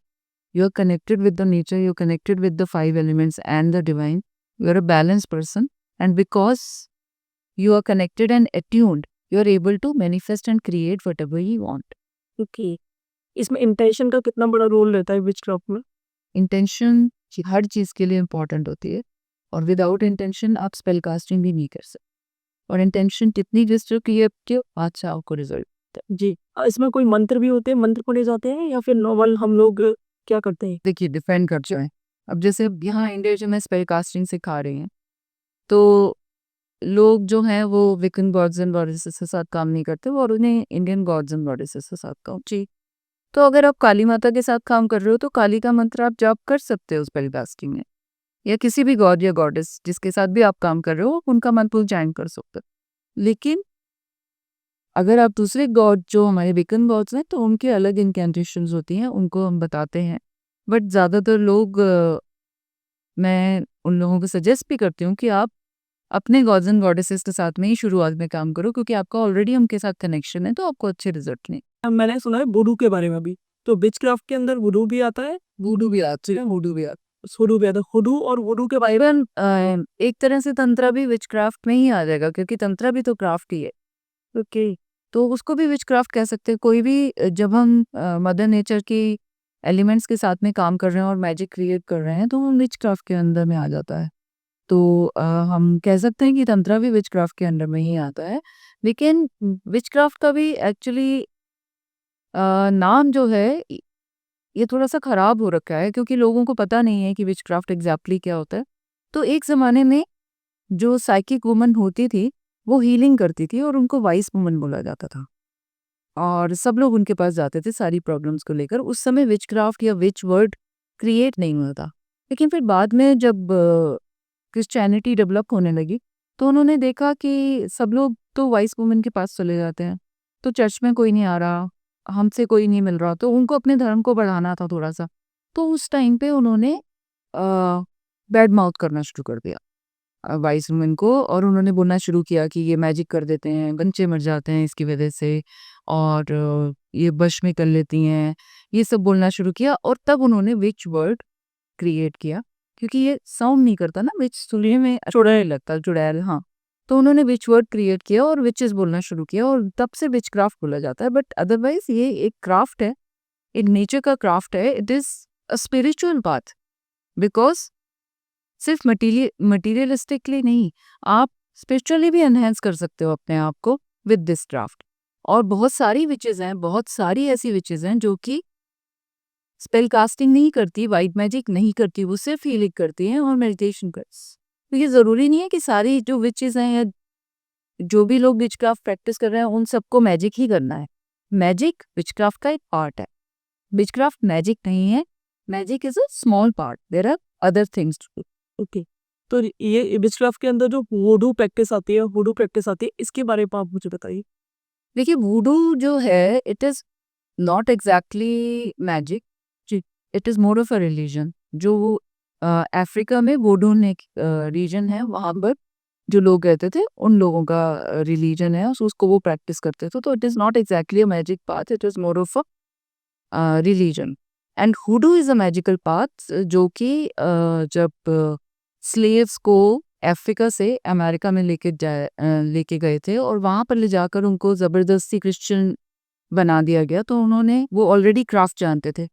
you are connected with the nature, you are connected with the 5 elements and the divine, you are a balanced person, and because you are connected and attuned, you are able to manifest and create whatever you want. Okay, इसमें intention का कितना बड़ा role रहता है witchcraft में? Intention हर चीज़ के लिए important होती है, और विदाउट इंटेंशन आप स्पेल कास्टिंग भी नहीं कर सकते, और इंटेंशन जितनी डिस्टर्ब की आपके अच्छा आपको रिजल्ट। जी, इसमें कोई मंत्र भी होते हैं, मंत्र पढ़े जाते हैं या फिर नॉर्मल हम लोग क्या करते हैं? देखिए डिफेंड करते हैं। अब जैसे अब यहाँ इंडिया में स्पेल कास्टिंग सिखा रही हैं, तो लोग जो हैं वो विकन गॉड्स एंड गॉडेसेस के साथ काम नहीं करते, और उन्हें इंडियन गॉड्स एंड गॉडेसेस के साथ काम। जी, तो अगर आप काली माता के साथ काम कर रहे हो तो काली का मंत्र आप जाप कर सकते हो स्पेल कास्टिंग में, या किसी भी गॉड या गॉडेस जिसके साथ भी आप काम कर रहे हो उनका मंत्र चैंट कर सकते हो। लेकिन अगर आप दूसरे गॉड जो हमारे विकन गॉड्स हैं तो उनके अलग इनकेंटेशंस होती हैं, उनको हम बताते हैं। बट ज़्यादातर लोग मैं उन लोगों को सजेस्ट भी करती हूँ कि आप अपने गॉड्स एंड गॉडेसेस के साथ में ही शुरुआत में काम करो, क्योंकि आपका ऑलरेडी उनके साथ कनेक्शन है, तो आपको अच्छे रिजल्ट नहीं। मैंने सुना है वुडू के बारे में भी, तो विचक्राफ्ट के अंदर वुडू भी आता है? वुडू भी आती है, वुडू भी आती हुडू भी आता है। हुडू और वुडू के बारे है। इवन एक तरह से तंत्रा भी विचक्राफ्ट में ही आ जाएगा, क्योंकि तंत्रा भी तो क्राफ्ट ही है। ओके, तो उसको भी विचक्राफ्ट कह सकते हैं। कोई भी जब हम मदर नेचर की एलिमेंट्स के साथ में काम कर रहे हैं और मैजिक क्रिएट कर रहे हैं तो वो विचक्राफ्ट के अंदर में आ जाता है। तो हम कह सकते हैं कि तंत्रा भी विचक्राफ्ट के अंडर में ही आता है। लेकिन विचक्राफ्ट का भी एक्चुअली नाम जो है ये थोड़ा-सा खराब हो रखा है, क्योंकि लोगों को पता नहीं है कि विचक्राफ्ट एग्ज़ैक्टली क्या होता है। तो एक ज़माने में जो साइकिक वुमन होती थी, वो हीलिंग करती थी और उनको वाइस वुमन बोला जाता था। और सब लोग उनके पास जाते थे सारी प्रॉब्लम्स को लेकर। उस समय विचक्राफ्ट या विच वर्ड क्रिएट नहीं हुआ था। लेकिन फिर बाद में जब क्रिश्चियनिटी डेवलप होने लगी, तो उन्होंने देखा कि सब लोग तो वाइस वुमन के पास चले जाते हैं, तो चर्च में कोई नहीं आ रहा, हमसे कोई नहीं मिल रहा, तो उनको अपने धर्म को बढ़ाना था थोड़ा-सा। तो उस टाइम पे उन्होंने बैड माउथ करना शुरू कर दिया वाइस वुमन को, और उन्होंने बोलना शुरू किया कि ये मैजिक कर देते हैं, बच्चे मर जाते हैं इसकी वजह से, और ये वश में कर लेती हैं, ये सब बोलना शुरू किया। और तब उन्होंने विच वर्ड क्रिएट किया, क्योंकि ये साउंड नहीं करता ना, विच सुनने में चुड़ैल लगता है, चुड़ैल, हाँ। तो उन्होंने विच वर्ड क्रिएट किया और विचेस बोलना शुरू किया, और तब से विचक्राफ्ट बोला जाता है। बट अदरवाइज ये एक क्राफ्ट है, एक नेचर का क्राफ्ट है। It is a spiritual path, because सिर्फ मटीरियलिस्टिकली नहीं, आप स्पिरिचुअली भी एनहेंस कर सकते हो अपने आप को विद दिस क्राफ्ट। और बहुत सारी विचेस हैं, बहुत सारी ऐसी विचेस हैं जो कि स्पेल कास्टिंग नहीं करती, वाइट मैजिक नहीं करती, वो सिर्फ हीलिंग करती हैं और मेडिटेशन करती। तो ये ज़रूरी नहीं है कि सारी जो विचेस हैं या जो भी लोग विचक्राफ्ट प्रैक्टिस कर रहे हैं उन सबको मैजिक ही करना है। मैजिक विचक्राफ्ट का एक पार्ट है। विचक्राफ्ट मैजिक नहीं है, magic is a small part, there are other things to do. Okay. तो ये विचक्राफ्ट के अंदर जो वुडू प्रैक्टिस आती है, हुडू प्रैक्टिस आती है, इसके बारे में आप मुझे बताइए। देखिए, वुडू जो है it is not exactly magic, जी। It is more of a religion. जो अफ्रीका में वुडून एक रीजन है, वहां पर जो लोग रहते थे उन लोगों का रिलीजन है, उसको वो प्रैक्टिस करते थे। तो it is not exactly a magic path, it is more of a religion. And hoodoo is a magical path, जो कि जब स्लेव्स को अफ्रीका से अमेरिका में लेके गए थे और वहां पर ले जाकर उनको जबरदस्ती क्रिश्चियन बना दिया गया, तो उन्होंने वो ऑलरेडी क्राफ्ट जानते थे,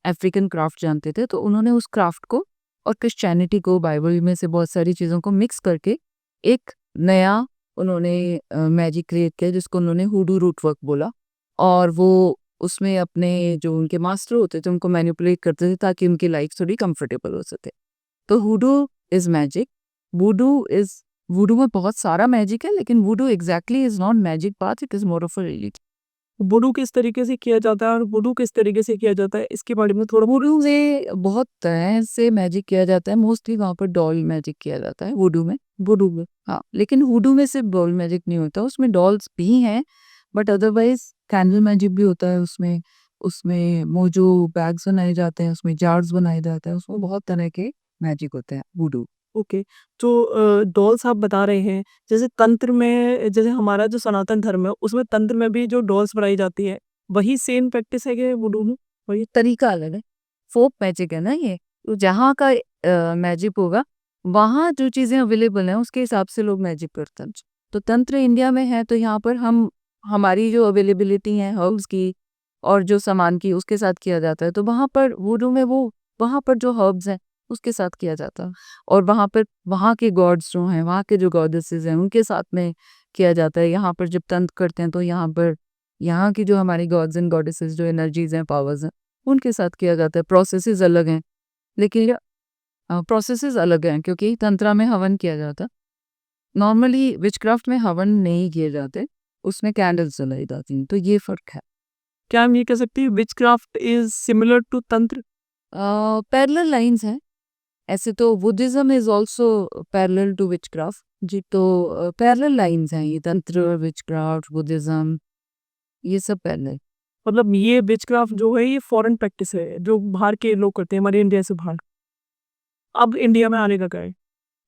अफ्रीकन क्राफ्ट जानते थे, तो उन्होंने उस क्राफ्ट को और क्रिश्चियनिटी को, बाइबल में से बहुत सारी चीज़ों को मिक्स करके एक नया उन्होंने मैजिक क्रिएट किया, जिसको उन्होंने हुडू रूट वर्क बोला। और वो उसमें अपने जो उनके मास्टर होते थे उनको मैनिपुलेट करते थे ताकि उनकी लाइफ थोड़ी कंफर्टेबल हो सके। तो hoodoo is magic, voodoo is, voodoo में बहुत सारा मैजिक है, लेकिन voodoo exactly is not magic path, it is more of a religion. Voodoo किस तरीके से किया जाता है और वुडू किस तरीके से किया जाता है, इसके बारे में थोड़ा। वुडू में बहुत तरह से मैजिक किया जाता है, मोस्टली वहाँ पर डॉल मैजिक किया जाता है वुडू में। वुडू में। हाँ, लेकिन वुडू में सिर्फ डॉल मैजिक नहीं होता, उसमें डॉल्स भी हैं, बट अदरवाइज कैंडल मैजिक भी होता है उसमें। उसमें मोजो बैग्स बनाए जाते हैं, उसमें जार्स बनाए जाते हैं, उसमें बहुत तरह के मैजिक होते हैं वुडू। ओके। जो डॉल्स आप बता रहे हैं, जैसे तंत्र में, जैसे हमारा जो सनातन धर्म है उसमें तंत्र में भी जो डॉल्स बनाई जाती है, वही सेम प्रैक्टिस है कि वुडू में वही। तरीका अलग है, फोक मैजिक है ना ये। तो जहाँ का मैजिक होगा, वहाँ जो चीज़ें अवेलेबल हैं उसके हिसाब से लोग मैजिक करते हैं। तो तंत्र इंडिया में है, तो यहाँ पर हम हमारी जो अवेलेबिलिटी है हर्ब्स की और जो सामान की, उसके साथ किया जाता है। तो वहाँ पर वुडू में वो वहाँ पर जो हर्ब्स हैं उसके साथ किया जाता है, और वहाँ पर वहाँ के गॉड्स जो हैं, वहाँ के जो गॉडेसेस हैं उनके साथ में किया जाता है। यहाँ पर जब तंत्र करते हैं तो यहाँ पर यहाँ की जो हमारी गॉड्स एंड गॉडेसेस जो एनर्जीज हैं, पावर्स हैं, उनके साथ किया जाता है। प्रोसेसेस अलग हैं, लेकिन प्रोसेसेस अलग हैं, क्योंकि तंत्रा में हवन किया जाता है। नॉर्मली विचक्राफ्ट में हवन नहीं किए जाते, उसमें कैंडल्स जलाई जाती हैं, तो ये फ़र्क है। क्या हम ये कह सकते हैं witchcraft is similar to tantra? Parallel lines हैं। ऐसे तो Buddhism is also parallel to witchcraft. जी, तो पैरेलल लाइंस हैं ये, तंत्र, विचक्राफ्ट, बुद्धिज़्म, ये सब पैरेलल। मतलब ये विचक्राफ्ट जो है ये फॉरेन प्रैक्टिस है जो बाहर के लोग करते हैं, हमारे इंडिया से बाहर। अब इंडिया में आने का क्या है,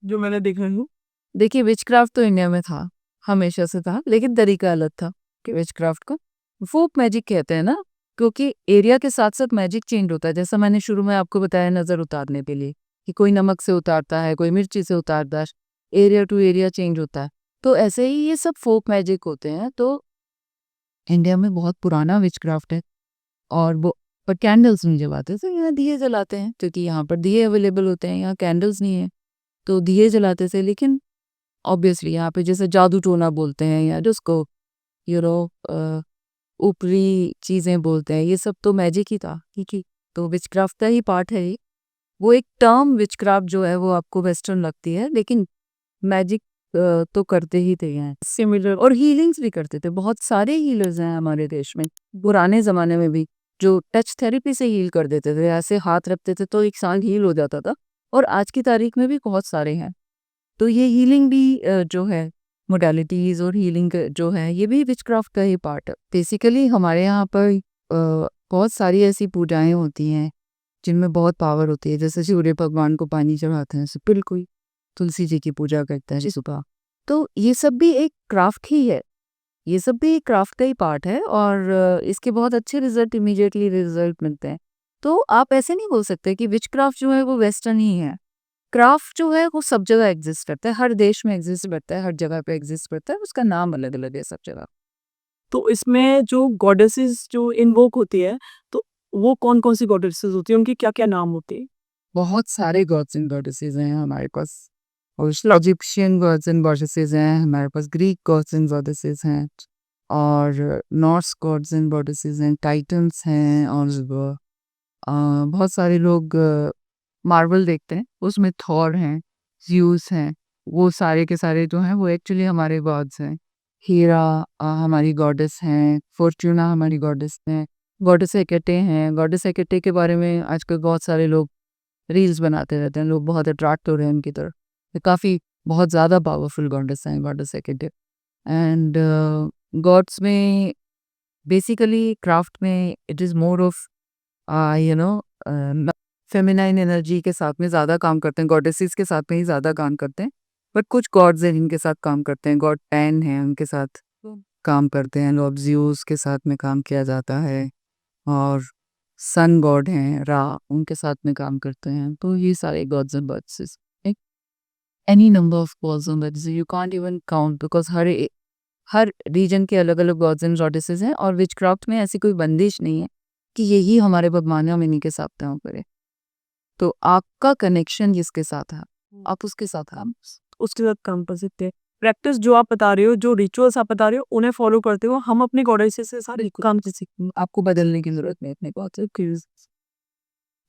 जो मैंने देखा है। देखिए, विचक्राफ्ट तो इंडिया में था, हमेशा से था, लेकिन तरीका अलग था कि विचक्राफ्ट को फोक मैजिक कहते हैं ना, क्योंकि एरिया के साथ साथ मैजिक चेंज होता है। जैसा मैंने शुरू में आपको बताया, नज़र उतारने के लिए कि कोई नमक से उतारता है, कोई मिर्ची से उतारता है, एरिया टू एरिया चेंज होता है। तो ऐसे ही ये सब फोक मैजिक होते हैं। तो इंडिया में बहुत पुराना विचक्राफ्ट है, और वो पर कैंडल्स नहीं जलाते, तो यहाँ दिए जलाते हैं, क्योंकि यहाँ पर दिए अवेलेबल होते हैं, यहाँ कैंडल्स नहीं है। तो दिए जलाते थे, लेकिन ऑब्वियसली यहाँ पे जैसे जादू टोना बोलते हैं या जिसको यू नो ऊपरी चीज़ें बोलते हैं, ये सब तो मैजिक ही था, ठीक है। तो विचक्राफ्ट का ही पार्ट है ये। वो एक टर्म विचक्राफ्ट जो है वो आपको वेस्टर्न लगती है, लेकिन मैजिक तो करते ही थे यहाँ सिमिलर। और हीलिंग्स भी करते थे। बहुत सारे हीलर्स हैं हमारे देश में, पुराने ज़माने में भी, जो टच थेरेपी से हील कर देते थे। ऐसे हाथ रखते थे तो एक सांस हील हो जाता था, और आज की तारीख में भी बहुत सारे हैं। तो ये हीलिंग भी जो है मोडालिटीज़ और हीलिंग जो है ये भी विचक्राफ्ट का ही पार्ट है। बेसिकली हमारे यहाँ पर बहुत सारी ऐसी पूजाएं होती हैं जिनमें बहुत पावर होती है। जैसे सूर्य भगवान को पानी चढ़ाते हैं सिर्फ, बिल्कुल तुलसी जी की पूजा करते हैं सुबह। तो ये सब भी एक क्राफ्ट ही है, ये सब भी एक क्राफ्ट का ही पार्ट है, और इसके बहुत अच्छे रिजल्ट, इमीडिएटली रिजल्ट मिलते हैं। तो आप ऐसे नहीं बोल सकते कि विच क्राफ्ट जो है वो वेस्टर्न ही है। क्राफ्ट जो है वो सब जगह एग्जिस्ट करता है, हर देश में एग्जिस्ट करता है, हर जगह पे एग्जिस्ट करता है, उसका नाम अलग अलग है सब जगह। तो इसमें जो गॉडेसेस जो इन्वोक होती है, तो वो कौन-कौन सी गॉडेसेस होती हैं? उनके क्या-क्या नाम होते हैं? बहुत सारे गॉड्स एंड गॉडेसेस हैं हमारे पास, और इजिप्शियन गॉड्स एंड गॉडेसेस हैं हमारे पास, ग्रीक गॉड्स एंड गॉडेसेस हैं, और नॉर्स गॉड्स एंड गॉडेसेस हैं, टाइटन्स हैं, और बहुत सारे लोग मार्वल देखते हैं, उसमें थॉर हैं, ज़्यूस हैं, वो सारे के सारे जो हैं वो एक्चुअली हमारे गॉड्स हैं। हीरा हमारी गॉडेस हैं, फॉर्च्यूना हमारी गॉडेस हैं, गॉडेस हेकेटे हैं। गॉडेस हेकेटे के बारे में आजकल बहुत सारे लोग रील्स बनाते रहते हैं, लोग बहुत अट्रैक्ट हो रहे हैं उनकी तरफ। ये काफ़ी बहुत ज़्यादा पावरफुल गॉडेस हैं गॉडेस हेकेटे। एंड गॉड्स में बेसिकली क्राफ्ट में it is more of you know feminine energy के साथ में ज़्यादा काम करते हैं, गॉडेसेस के साथ में ही ज़्यादा काम करते हैं। बट कुछ गॉड्स हैं जिनके साथ काम करते हैं, गॉड पैन है उनके साथ काम करते हैं लोग, ज़्यूस के साथ में काम किया जाता है, और सन गॉड हैं रा, उनके साथ में काम करते हैं। तो ये सारे gods and goddesses, any number of gods and goddesses, you can't even count, because हर रीजन के अलग अलग गॉड्स एंड गॉडेसेस हैं, और विचक्राफ्ट में ऐसी कोई बंदिश नहीं है कि यही हमारे भगवान हम इन्हीं के साथ काम करें। तो आपका कनेक्शन जिसके साथ है आप उसके साथ हैं। उसके साथ काम कर सकते हैं। प्रैक्टिस जो आप बता रहे हो, जो रिचुअल्स आप बता रहे हो, उन्हें फॉलो करते हो, हम अपने गॉडेसेस के साथ काम कर सकते हैं। आपको बदलने की जरूरत नहीं अपने गॉड से।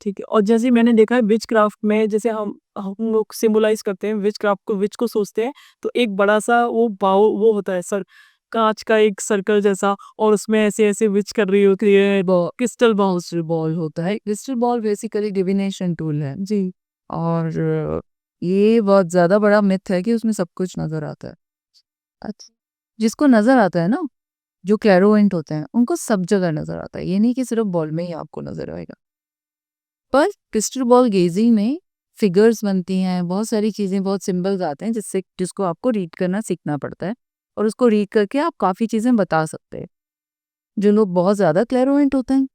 ठीक है। और जैसे मैंने देखा है विच क्राफ्ट में, जैसे हम लोग सिंबलाइज करते हैं विच क्राफ्ट को, विच को सोचते हैं तो एक बड़ा सा वो बाउ वो होता है सर, कांच का एक सर्कल जैसा, और उसमें ऐसे ऐसे विच कर रही होती है। क्रिस्टल बॉल होता है। Crystal ball basically divination tool है जी। और ये बहुत ज्यादा बड़ा मिथ है कि उसमें सब कुछ नजर आता है। अच्छा, जिसको नजर आता है ना, जो क्लैरोवेंट होते हैं उनको सब जगह नजर आता है, ये नहीं कि सिर्फ बॉल में ही आपको नजर आएगा। पर क्रिस्टल बॉल गेजिंग में फिगर्स बनती हैं, बहुत सारी चीजें, बहुत सिंबल्स आते हैं जिसको आपको रीड करना सीखना पड़ता है, और उसको रीड करके आप काफी चीजें बता सकते हैं। जो लोग बहुत ज्यादा क्लैरोवेंट होते हैं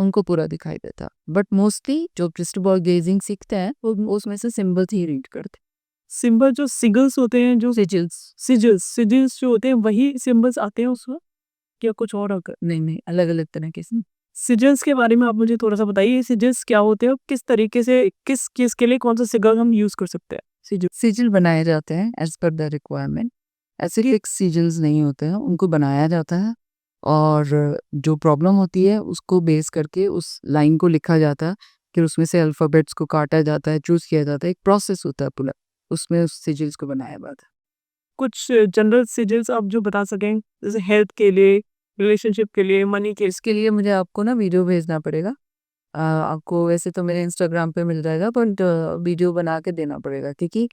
उनको पूरा दिखाई देता, बट मोस्टली जो क्रिस्टल बॉल गेजिंग सीखते हैं वो उसमें से सिंबल्स ही रीड करते सिंबल जो सिगल्स होते हैं, जो हैं। सिजिल्स सिजिल्स जो होते हैं वही सिंबल्स आते हैं उसमें, क्या कुछ और आकर? नहीं, अलग अलग तरह के सिजल्स के बारे में आप मुझे थोड़ा सा बताइए, ये सिजल्स क्या होते हैं और किस तरीके से, किस चीज के लिए कौन सा सिगल हम यूज कर सकते हैं? सिजल सिजिल बनाए जाते हैं एज पर द रिक्वायरमेंट। ऐसे फिक्स सिजिल्स नहीं होते हैं, उनको बनाया जाता है, और जो प्रॉब्लम होती है उसको बेस करके उस लाइन को लिखा जाता है, फिर उसमें से अल्फ़ाबेट्स को काटा जाता है, चूज़ किया जाता है, एक प्रोसेस होता है पूरा, उसमें उस सिजिल्स को बनाया जाता है। कुछ जनरल सिजल्स आप जो बता सकें, जैसे हेल्थ के लिए, रिलेशनशिप के लिए, मनी के? इसके लिए मुझे आपको ना वीडियो भेजना पड़ेगा। आपको वैसे तो मेरे इंस्टाग्राम पे मिल जाएगा, बट वीडियो बना के देना पड़ेगा, क्योंकि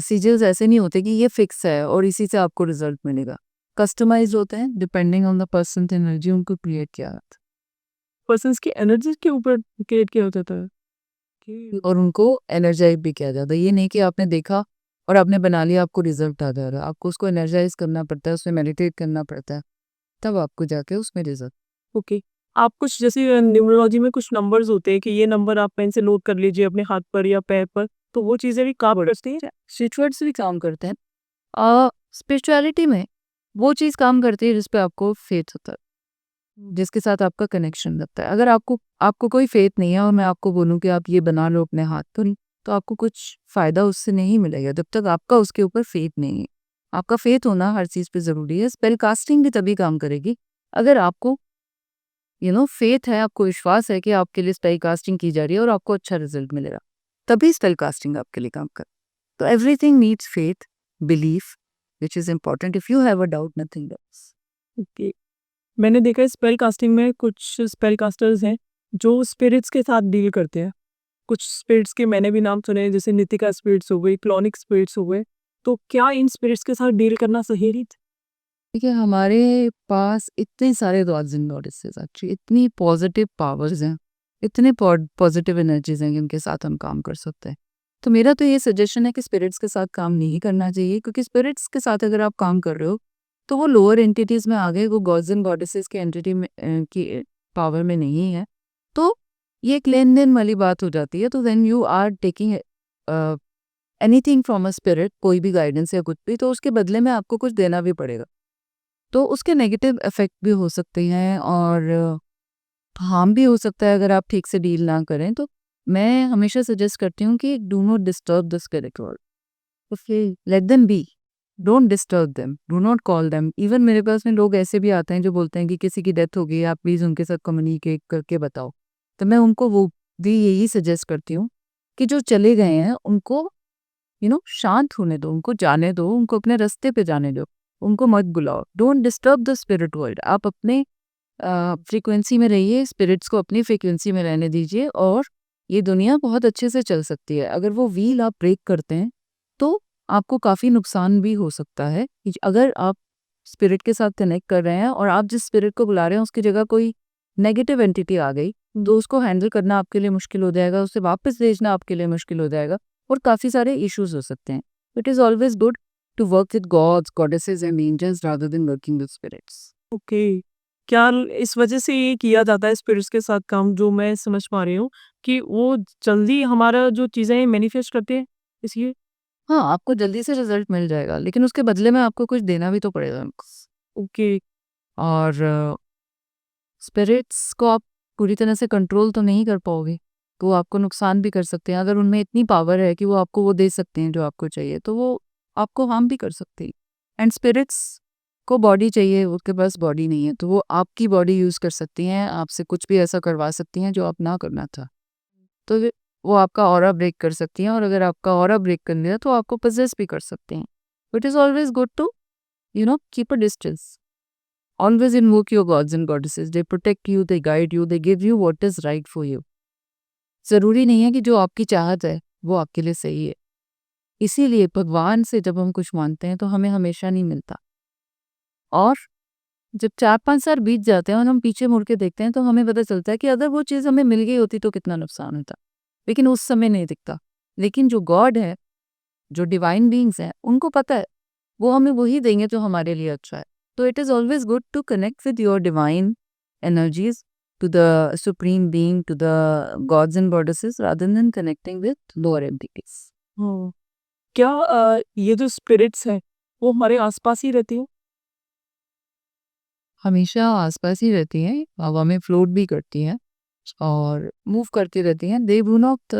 सिजिल्स ऐसे नहीं होते कि ये फिक्स है और इसी से आपको रिजल्ट मिलेगा। कस्टमाइज होते हैं depending on the person energy, उनको क्रिएट किया जाता पर्सन्स की एनर्जी के ऊपर क्रिएट किया होता था है और उनको एनर्जाइज भी किया जाता है। ये नहीं कि आपने देखा और आपने बना लिया आपको रिजल्ट आ जा रहा है, आपको उसको एनर्जाइज करना पड़ता है, उसमें मेडिटेट करना पड़ता है, तब आपको जाके उसमें रिजल्ट। ओके। आप कुछ जैसे न्यूमरोलॉजी में कुछ नंबर्स होते हैं कि ये नंबर आप पेन से नोट कर लीजिए अपने हाथ पर या पैर पर, तो वो चीजें भी काम करती हैं? रिचुअल्स भी काम करते हैं। स्पिरिचुअलिटी में वो चीज़ काम करती है जिस पे आपको फेथ होता है, जिसके साथ आपका कनेक्शन लगता है। अगर आपको आपको कोई फेथ नहीं है और मैं आपको बोलूँ कि आप ये बना लो अपने हाथ, तो आपको कुछ फ़ायदा उससे नहीं मिलेगा जब तक आपका उसके ऊपर फ़ेथ नहीं है। आपका फ़ेथ होना हर चीज़ पे ज़रूरी है। स्पेल कास्टिंग भी तभी काम करेगी अगर आपको फ़ेथ है, आपको विश्वास है कि आपके लिए स्पेल कास्टिंग की जा रही है और आपको अच्छा रिज़ल्ट मिलेगा। तभी स्पेल कास्टिंग आपके लिए काम कर। तो everything needs faith, belief which is important. If you have a doubt nothing else. Okay. मैंने देखा है स्पेल कास्टिंग में कुछ स्पेल कास्टर्स हैं जो स्पिरिट्स के साथ डील करते हैं। कुछ स्पिरिट्स के मैंने भी नाम सुने हैं, जैसे नितिका स्पिरिट्स हो गई, क्लोनिक स्पिरिट्स हो गए। तो क्या इन स्पिरिट्स के साथ डील करना सही है? ठीक है, हमारे पास इतने सारे गॉड्स एंड गॉडेसेस एक्चुअली इतनी पॉजिटिव पावर्स हैं, इतने पॉजिटिव एनर्जीज हैं जिनके साथ हम काम कर सकते हैं। तो मेरा तो ये सजेशन है कि स्पिरिट्स के साथ काम नहीं करना चाहिए, क्योंकि स्पिरिट्स के साथ अगर आप काम कर रहे हो तो वो लोअर एंटिटीज में आ गए, वो गॉड्स एंड गॉडेसेस के एंटिटी में की पावर में नहीं है। तो ये एक लेन देन वाली बात हो जाती है। तो then you are taking anything from a spirit, कोई भी गाइडेंस या कुछ भी, तो उसके बदले में आपको कुछ देना भी पड़ेगा। तो उसके नेगेटिव इफ़ेक्ट भी हो सकते हैं और हार्म भी हो सकता है अगर आप ठीक से डील ना करें। तो मैं हमेशा सजेस्ट करती हूँ कि do not disturb the spirit world. Okay, let them be, don't disturb them, do not call them. Even मेरे पास में लोग ऐसे भी आते हैं जो बोलते हैं कि किसी की डेथ हो गई, आप प्लीज़ उनके साथ कम्युनिकेट करके बताओ। तो मैं उनको वो भी यही सजेस्ट करती हूँ कि जो चले गए हैं उनको शांत होने दो, उनको जाने दो, उनको अपने रास्ते पे जाने दो, उनको मत बुलाओ। Don't disturb the spirit world. आप अपने फ्रीक्वेंसी में रहिए, स्पिरिट्स को अपनी फ्रीक्वेंसी में रहने दीजिए और ये दुनिया बहुत अच्छे से चल सकती है। अगर वो व्हील आप ब्रेक करते हैं तो आपको काफ़ी नुकसान भी हो सकता है। कि अगर आप स्पिरिट के साथ कनेक्ट कर रहे हैं और आप जिस स्पिरिट को बुला रहे हैं उसकी जगह कोई नेगेटिव एंटिटी आ गई, तो उसको हैंडल करना आपके लिए मुश्किल हो जाएगा, उसे वापस भेजना आपके लिए मुश्किल हो जाएगा और काफ़ी सारे इश्यूज हो सकते हैं। It is always good to work with gods, goddesses and angels rather than working with spirits. Okay. क्या इस वजह से ये किया जाता है स्पिरिट्स के साथ काम, जो मैं समझ पा रही हूँ कि वो जल्दी हमारा जो चीज़ें मैनिफेस्ट करते हैं, इसलिए? हाँ, आपको जल्दी से रिजल्ट मिल जाएगा, लेकिन उसके बदले में आपको कुछ देना भी तो पड़ेगा उनको। ओके। और स्पिरिट्स को आप पूरी तरह से कंट्रोल तो नहीं कर पाओगे, तो वो आपको नुकसान भी कर सकते हैं। अगर उनमें इतनी पावर है कि वो आपको वो दे सकते हैं जो आपको चाहिए, तो वो आपको हार्म भी कर सकते हैं। एंड स्पिरिट्स को बॉडी चाहिए, उसके पास बॉडी नहीं है, तो वो आपकी बॉडी यूज़ कर सकती हैं, आपसे कुछ भी ऐसा करवा सकती हैं जो आप ना करना था। तो वो आपका ऑरा ब्रेक कर सकती हैं और अगर आपका ऑरा ब्रेक कर लिया तो आपको पजेस भी कर सकते हैं। It is always good to keep a distance. Always invoke your gods and goddesses. They protect you, they guide you, they give you what is right for you. ज़रूरी नहीं है कि जो आपकी चाहत है वो आपके लिए सही है। इसीलिए भगवान से जब हम कुछ मांगते हैं तो हमें हमेशा नहीं मिलता। और जब 4-5 साल बीत जाते हैं और हम पीछे मुड़ के देखते हैं तो हमें पता चलता है कि अगर वो चीज़ हमें मिल गई होती तो कितना नुकसान होता। लेकिन उस समय नहीं दिखता। लेकिन जो गॉड है, जो डिवाइन बीइंग्स हैं, उनको पता है वो हमें वही देंगे जो हमारे लिए अच्छा है। तो it is always good to connect with your divine energies, to the supreme being, to the gods and goddesses, rather than connecting with lower entities. हाँ। क्या ये जो स्पिरिट्स हैं, वो हमारे आसपास ही रहती हैं? हमेशा आसपास ही रहती हैं, हवा में फ्लोट भी करती हैं और मूव करती रहती हैं। They do not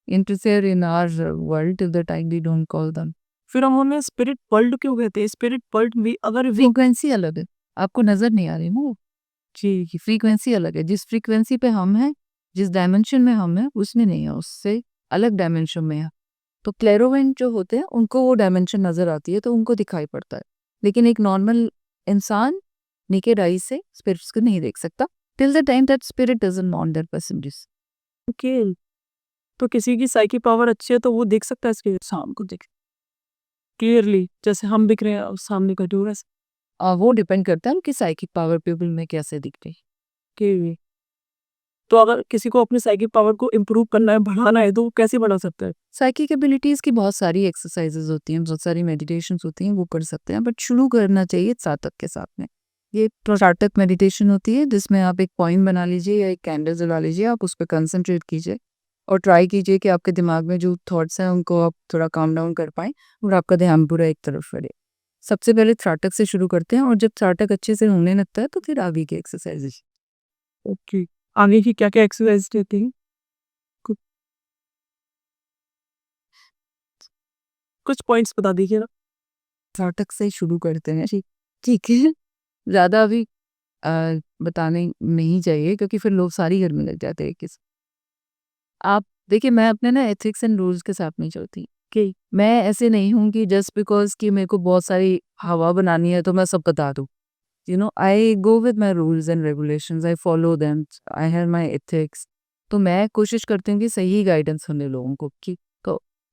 interfere in our world till the time we don't call them. फिर हम उन्हें स्पिरिट वर्ल्ड क्यों कहते हैं? स्पिरिट वर्ल्ड भी अगर वी फ्रीक्वेंसी अलग है, आपको नजर नहीं आ रही ना वो जी। कि फ्रीक्वेंसी अलग है। जिस फ्रीक्वेंसी पे हम हैं, जिस डायमेंशन में हम हैं, उसमें नहीं है, उससे अलग डायमेंशन में है। तो क्लेरोवेंट जो होते हैं उनको वो डायमेंशन नज़र आती है तो उनको दिखाई पड़ता है। लेकिन एक नॉर्मल इंसान नेकेड आई से स्पिरिट्स को नहीं देख सकता till the time that spirit doesn't not that person this. Okay. तो किसी की साइकी पावर अच्छी है तो वो देख सकता है इसके शाम को देख क्लियरली, जैसे हम दिख रहे हैं और सामने का जो है। वो डिपेंड करता है उनकी साइकिक पावर पीपल में कैसे दिखती है। ओके। तो अगर किसी को अपनी साइकिक पावर को इम्प्रूव करना है, बढ़ाना है, तो वो कैसे बढ़ा सकता है? साइकिक एबिलिटीज़ की बहुत सारी एक्सरसाइजेज होती हैं, बहुत सारी मेडिटेशंस होती हैं, वो कर सकते हैं, बट शुरू करना चाहिए सार्थक के साथ में। ये सार्थक मेडिटेशन होती है जिसमें आप एक पॉइंट बना लीजिए या एक कैंडल जला लीजिए, आप उस पर कंसंट्रेट कीजिए और ट्राई कीजिए कि आपके दिमाग में जो थॉट्स हैं उनको आप थोड़ा काम डाउन कर पाएँ और आपका ध्यान पूरा एक तरफ रहे। सबसे पहले त्राटक से शुरू करते हैं और जब त्राटक अच्छे से होने लगता है तो फिर आगे की एक्सरसाइजेज। ओके। आगे की क्या-क्या एक्सरसाइज रहती हैं? कुछ पॉइंट्स बता दीजिए ना। त्राटक से शुरू करते हैं। ठीक है। ज़्यादा अभी बताने नहीं चाहिए क्योंकि फिर लोग सारी घर में लग जाते हैं किस आप देखिए, मैं अपने ना एथिक्स एंड रूल्स के साथ नहीं चलती कि मैं ऐसे नहीं हूँ कि जस्ट बिकॉज़ कि मेरे को बहुत सारी हवा बनानी है तो मैं सब बता दूँ। I go with my rules and regulations, I follow them, I have my ethics. तो मैं कोशिश करती हूँ कि सही गाइडेंस सुने लोगों को कि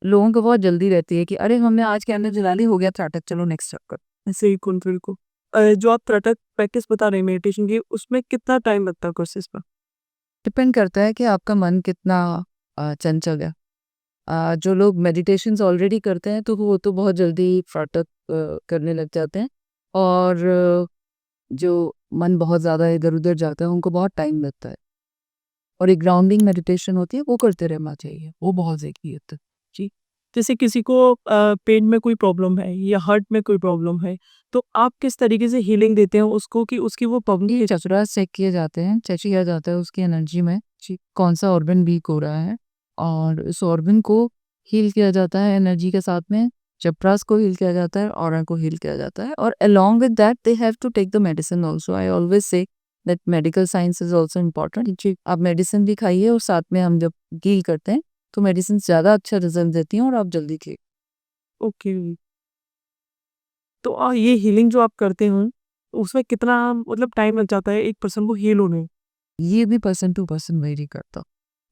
लोगों को बहुत जल्दी रहती है कि अरे हमने आज कैंडल जला ली, हो गया त्राटक, चलो नेक्स्ट स्टेप कर। सही कौन बिल्कुल। जो आप त्राटक प्रैक्टिस बता रहे हैं मेडिटेशन की, उसमें कितना टाइम लगता है कोर्सेज पर? डिपेंड करता है कि आपका मन कितना चंचल है। जो लोग मेडिटेशंस ऑलरेडी करते हैं तो वो तो बहुत जल्दी त्राटक करने लग जाते हैं, और जो मन बहुत ज़्यादा इधर-उधर जाता है उनको बहुत टाइम लगता है। और एक ग्राउंडिंग मेडिटेशन होती है, वो करते रहना चाहिए, वो बहुत ज़रूरी है। जी। जैसे किसी को पेट में कोई प्रॉब्लम है या हार्ट में कोई प्रॉब्लम है, तो आप किस तरीके से हीलिंग देते हैं उसको कि उसकी वो ये चक्रास चेक किए जाते हैं, चेक किया जाता है उसकी एनर्जी में कौन सा ऑर्गन वीक हो रहा है, और उस ऑर्गन को हील किया जाता है एनर्जी के साथ में। चक्रास को हील किया जाता है, ऑरा को हील किया जाता है, और along with that they have to take the medicine also. I always say that medical science is also important. आप मेडिसिन भी खाइए और साथ में हम जब हील करते हैं तो मेडिसिन ज़्यादा अच्छा रिजल्ट देती हैं और आप जल्दी ठीक। ओके। तो ये हीलिंग जो आप करते हैं, उसमें कितना मतलब टाइम लग जाता है एक पर्सन को हील होने में? ये भी पर्सन टू पर्सन वेरी करता।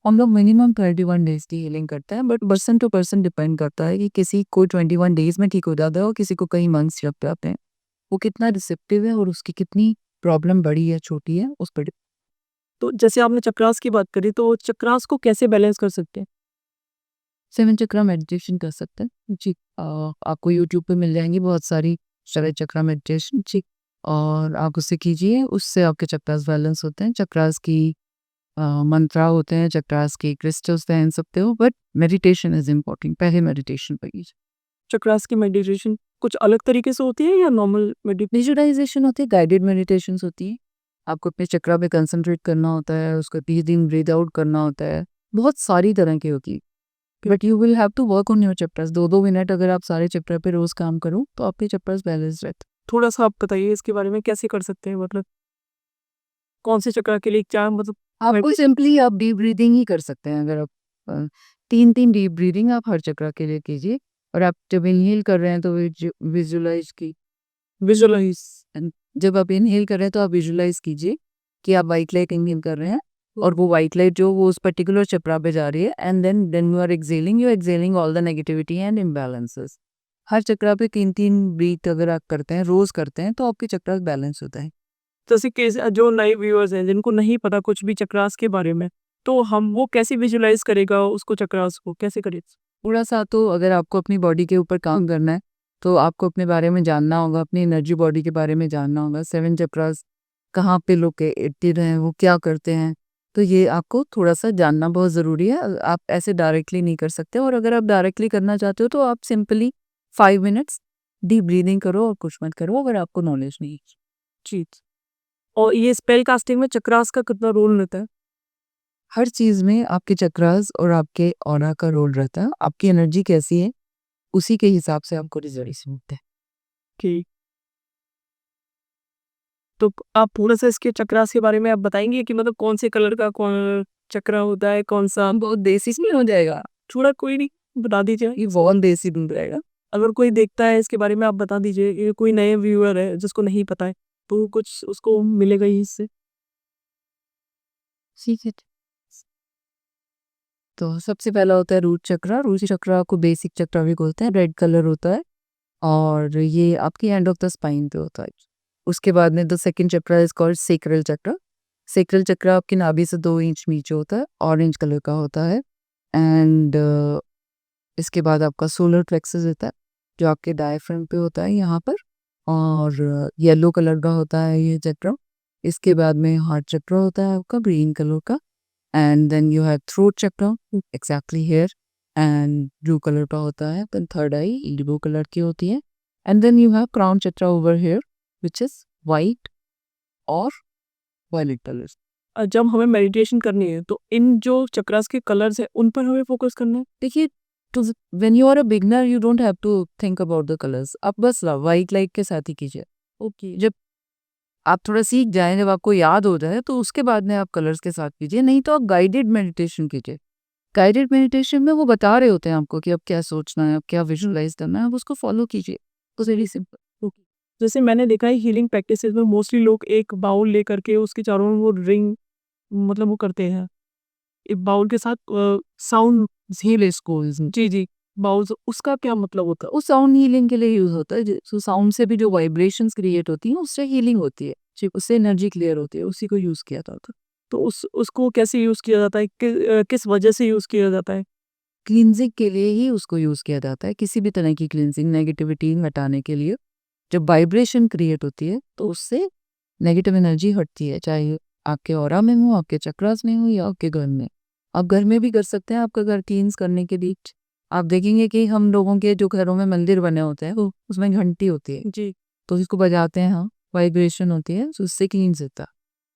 हम लोग मिनिमम 21 डेज की हीलिंग करते हैं, but person to person depend करता है कि किसी को 21 डेज में ठीक हो जाता है और किसी को कई मंथ्स लग जाते हैं। वो कितना रिसेप्टिव है और उसकी कितनी प्रॉब्लम बड़ी है छोटी है उस पर। तो जैसे आपने चक्रास की बात करी, तो चक्रास को कैसे बैलेंस कर सकते हैं? 7 चक्रा मेडिटेशन कर सकते हैं जी। आपको यूट्यूब पे मिल जाएंगी बहुत सारी 7 चक्रा मेडिटेशन जी, और आप उससे कीजिए, उससे आपके चक्रास बैलेंस होते हैं। चक्रास की मंत्रा होते हैं, चक्रास के क्रिस्टल्स पहन सकते हो, बट मेडिटेशन इज इम्पोर्टेंट। पहले मेडिटेशन पर कीजिए। चक्रास की मेडिटेशन कुछ अलग तरीके से होती है या नॉर्मल विजुअलाइजेशन होती है, गाइडेड मेडिटेशन होती है। आपको अपने चक्रा पे कंसंट्रेट करना होता है, उसको 30 दिन ब्रीद आउट करना होता है, बहुत सारी तरह की होती है। But you will have to work on your chapters. 2-2 minute अगर आप सारे चैप्टर पे रोज काम करो तो आपके चैप्टर्स बैलेंस रहते थोड़ा सा आप बताइए इसके बारे में, कैसे कर सकते हैं? मतलब कौन से चक्र के लिए क्या मतलब? हैं। आपको सिंपली आप डीप ब्रीदिंग ही कर सकते हैं। अगर आप 3-3 डीप ब्रीदिंग आप हर चक्रा के लिए कीजिए, और आप जब इनहेल कर रहे हैं तो विजुअलाइज की विजुअलाइज। जब आप इनहेल कर रहे हैं तो आप विजुअलाइज कीजिए कि आप व्हाइट लाइट इनहेल कर रहे हैं, और वो व्हाइट लाइट जो वो उस पर्टिकुलर चक्रा पे जा रही है, and then you are exhaling all the negativity and imbalances. हर चक्रा पे 3-3 ब्रीथ अगर आप करते हैं, रोज करते हैं, तो आपके चक्रा बैलेंस होता है। जैसे कि जो नए व्यूअर्स हैं जिनको नहीं पता कुछ भी चक्रास के बारे में, तो हम वो कैसे विजुअलाइज करेगा उसको, चक्रास को कैसे करे? थोड़ा सा तो अगर आपको अपनी बॉडी के ऊपर काम करना है तो आपको अपने बारे में जानना होगा, अपनी एनर्जी बॉडी के बारे में जानना होगा। 7 चक्रास कहाँ पे लोकेटेड हैं, वो क्या करते हैं, तो ये आपको थोड़ा सा जानना बहुत ज़रूरी है। आप ऐसे डायरेक्टली नहीं कर सकते, और अगर आप डायरेक्टली करना चाहते हो तो आप सिंपली 5 मिनट्स डीप ब्रीदिंग करो और कुछ मत करो, अगर आपको नॉलेज नहीं है। जी। और ये स्पेल कास्टिंग में चक्रास का कितना रोल रहता है? हर चीज़ में आपके चक्रास और आपके ऑरा का रोल रहता है। आपकी एनर्जी कैसी है उसी के हिसाब से आपको रिजल्ट मिलते हैं। कि तो आप थोड़ा-सा इसके चक्रास के बारे में आप बताएँगे कि मतलब कौन से कलर का कौन चक्रा होता है, कौन-सा? बहुत बेसिक में हो जाएगा, थोड़ा कोई नहीं, बता दीजिए। ये बहुत बेसिक हो जाएगा। अगर कोई देखता है इसके बारे में आप बता दीजिए, ये कोई नए व्यूअर है जिसको नहीं पता है, तो कुछ उसको मिलेगा ही इससे। ठीक है। तो सबसे पहला होता है रूट चक्रा। रूट चक्रा को बेसिक चक्रा भी बोलते हैं, रेड कलर होता है, और ये आपकी एंड ऑफ द स्पाइन पे होता है। उसके बाद में the second chakra is called sacral chakra. Sacral chakra आपकी नाभि से 2 इंच नीचे होता है, ऑरेंज कलर का होता है। एंड इसके बाद आपका सोलर प्लेक्सस होता है, जो आपके डायफ्राम पे होता है यहाँ पर, और येलो कलर का होता है ये चक्रा। इसके बाद में हार्ट चक्रा होता है आपका ग्रीन कलर का, and then you have throat chakra exactly here, and blue colour का होता है। Then third eye blue colour की होती है, and then you have crown chakra over here which is white और वायलेट कलर। जब हमें मेडिटेशन करनी है तो इन जो चक्रास के कलर्स हैं उन पर हमें फोकस करना है। देखिए, to when you are a beginner you don't have to think about the colours, आप बस वाइट लाइट के साथ ही कीजिए। ओके। जब आप थोड़ा सीख जाएं, जब आपको याद हो जाए, तो उसके बाद में आप कलर्स के साथ कीजिए, नहीं तो आप गाइडेड मेडिटेशन कीजिए। गाइडेड मेडिटेशन में वो बता रहे होते हैं आपको कि अब क्या सोचना है, अब क्या विजुअलाइज करना है, आप उसको फॉलो कीजिए, तो वेरी सिंपल। ओके। जैसे मैंने देखा है हीलिंग प्रैक्टिसेस में मोस्टली लोग एक बाउल लेकर के उसके चारों ओर वो रिंग मतलब वो करते हैं। एक बाउल के साथ साउंड। हील स्कूल्स जी, जी। बाउल्स उसका क्या मतलब होता है? वो साउंड हीलिंग के लिए यूज होता है, जो साउंड से भी जो वाइब्रेशंस क्रिएट होती हैं उससे हीलिंग होती है, उससे एनर्जी क्लियर होती है, उसी को यूज किया जाता है। तो उसको कैसे यूज़ किया जाता है? किस वजह से यूज़ किया जाता है? क्लींजिंग के लिए ही उसको यूज किया जाता है, किसी भी तरह की क्लींजिंग, नेगेटिविटी हटाने के लिए। जब वाइब्रेशन क्रिएट होती है तो उससे नेगेटिव एनर्जी हटती है, चाहे आपके ऑरा में हो, आपके चक्रास में हो, या आपके घर में। आप घर में भी कर सकते हैं, आपका घर क्लींस करने के लिए। आप देखेंगे कि हम लोगों के जो घरों में मंदिर बने होते हैं, वो उसमें घंटी होती है, जी। तो इसको बजाते हैं, हाँ, वाइब्रेशन होती है, तो उससे क्लींस होता है।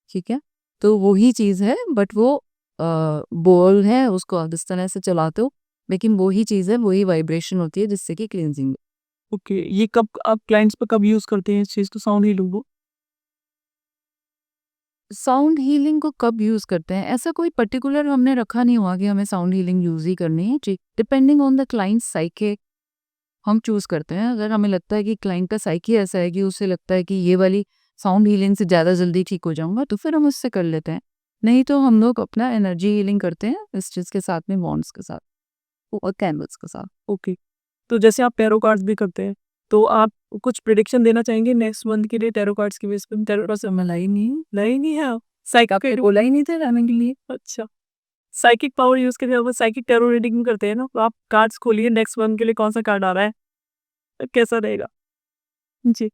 ठीक है, तो वही चीज़ है, बट वो बोल है, उसको आप इस तरह से चलाते हो, लेकिन वही चीज़ है, वही वाइब्रेशन होती है जिससे कि क्लींजिंग। ओके, ये कब आप क्लाइंट्स पे कब यूज़ करते हैं इस चीज़ को, साउंड हीलिंग को? साउंड हीलिंग को कब यूज़ करते हैं, ऐसा कोई पर्टिकुलर हमने रखा नहीं हुआ कि हमें साउंड हीलिंग यूज़ ही करनी है जी। Depending on the client psyche हम चूज़ करते हैं। अगर हमें लगता है कि क्लाइंट का साइकी ऐसा है कि उसे लगता है कि ये वाली साउंड हीलिंग से ज़्यादा जल्दी ठीक हो जाऊंगा, तो फिर हम उससे कर लेते हैं। नहीं तो हम लोग अपना एनर्जी हीलिंग करते हैं इस चीज़ के साथ में, बॉन्ड्स के साथ और कैंडल्स के साथ। ओके। तो जैसे आप टैरो कार्ड्स भी करते हैं, तो आप कुछ प्रेडिक्शन देना चाहेंगे नेक्स्ट मंथ के लिए टैरो कार्ड्स की बेस पे? टैरो कार्ड्स मला ही नहीं, नहीं, नहीं है आप? आपने साइकिक। बोला ही नहीं था लाने के लिए। अच्छा। साइकिक पावर यूज़ करके आप साइकिक टैरो रीडिंग करते हैं ना, तो आप कार्ड्स खोलिए नेक्स्ट मंथ के लिए कौन-सा कार्ड आ रहा है? कैसा रहेगा? जी।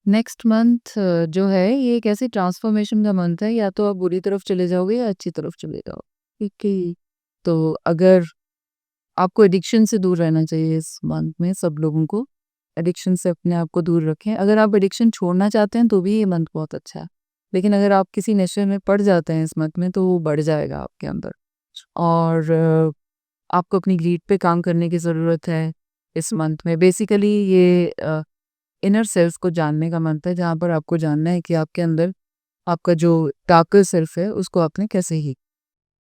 नेक्स्ट मंथ जो है ये एक ऐसी ट्रांसफॉर्मेशन का मंथ है, या तो आप बुरी तरफ चले जाओगे या अच्छी तरफ चले जाओगे। ठीक है, तो अगर आपको एडिक्शन से दूर रहना चाहिए इस मंथ में, सब लोगों को एडिक्शन से अपने आप को दूर रखें। अगर आप एडिक्शन छोड़ना चाहते हैं तो भी ये मंथ बहुत अच्छा है, लेकिन अगर आप किसी नशे में पड़ जाते हैं इस मंथ में, तो वो बढ़ जाएगा आपके अंदर। और आपको अपनी ग्रीड पे काम करने की ज़रूरत है इस मंथ में। बेसिकली ये इनर सेल्फ को जानने का मंथ है, जहाँ पर आपको जानना है कि आपके अंदर आपका जो डार्कर सेल्फ है उसको आपने कैसे ही।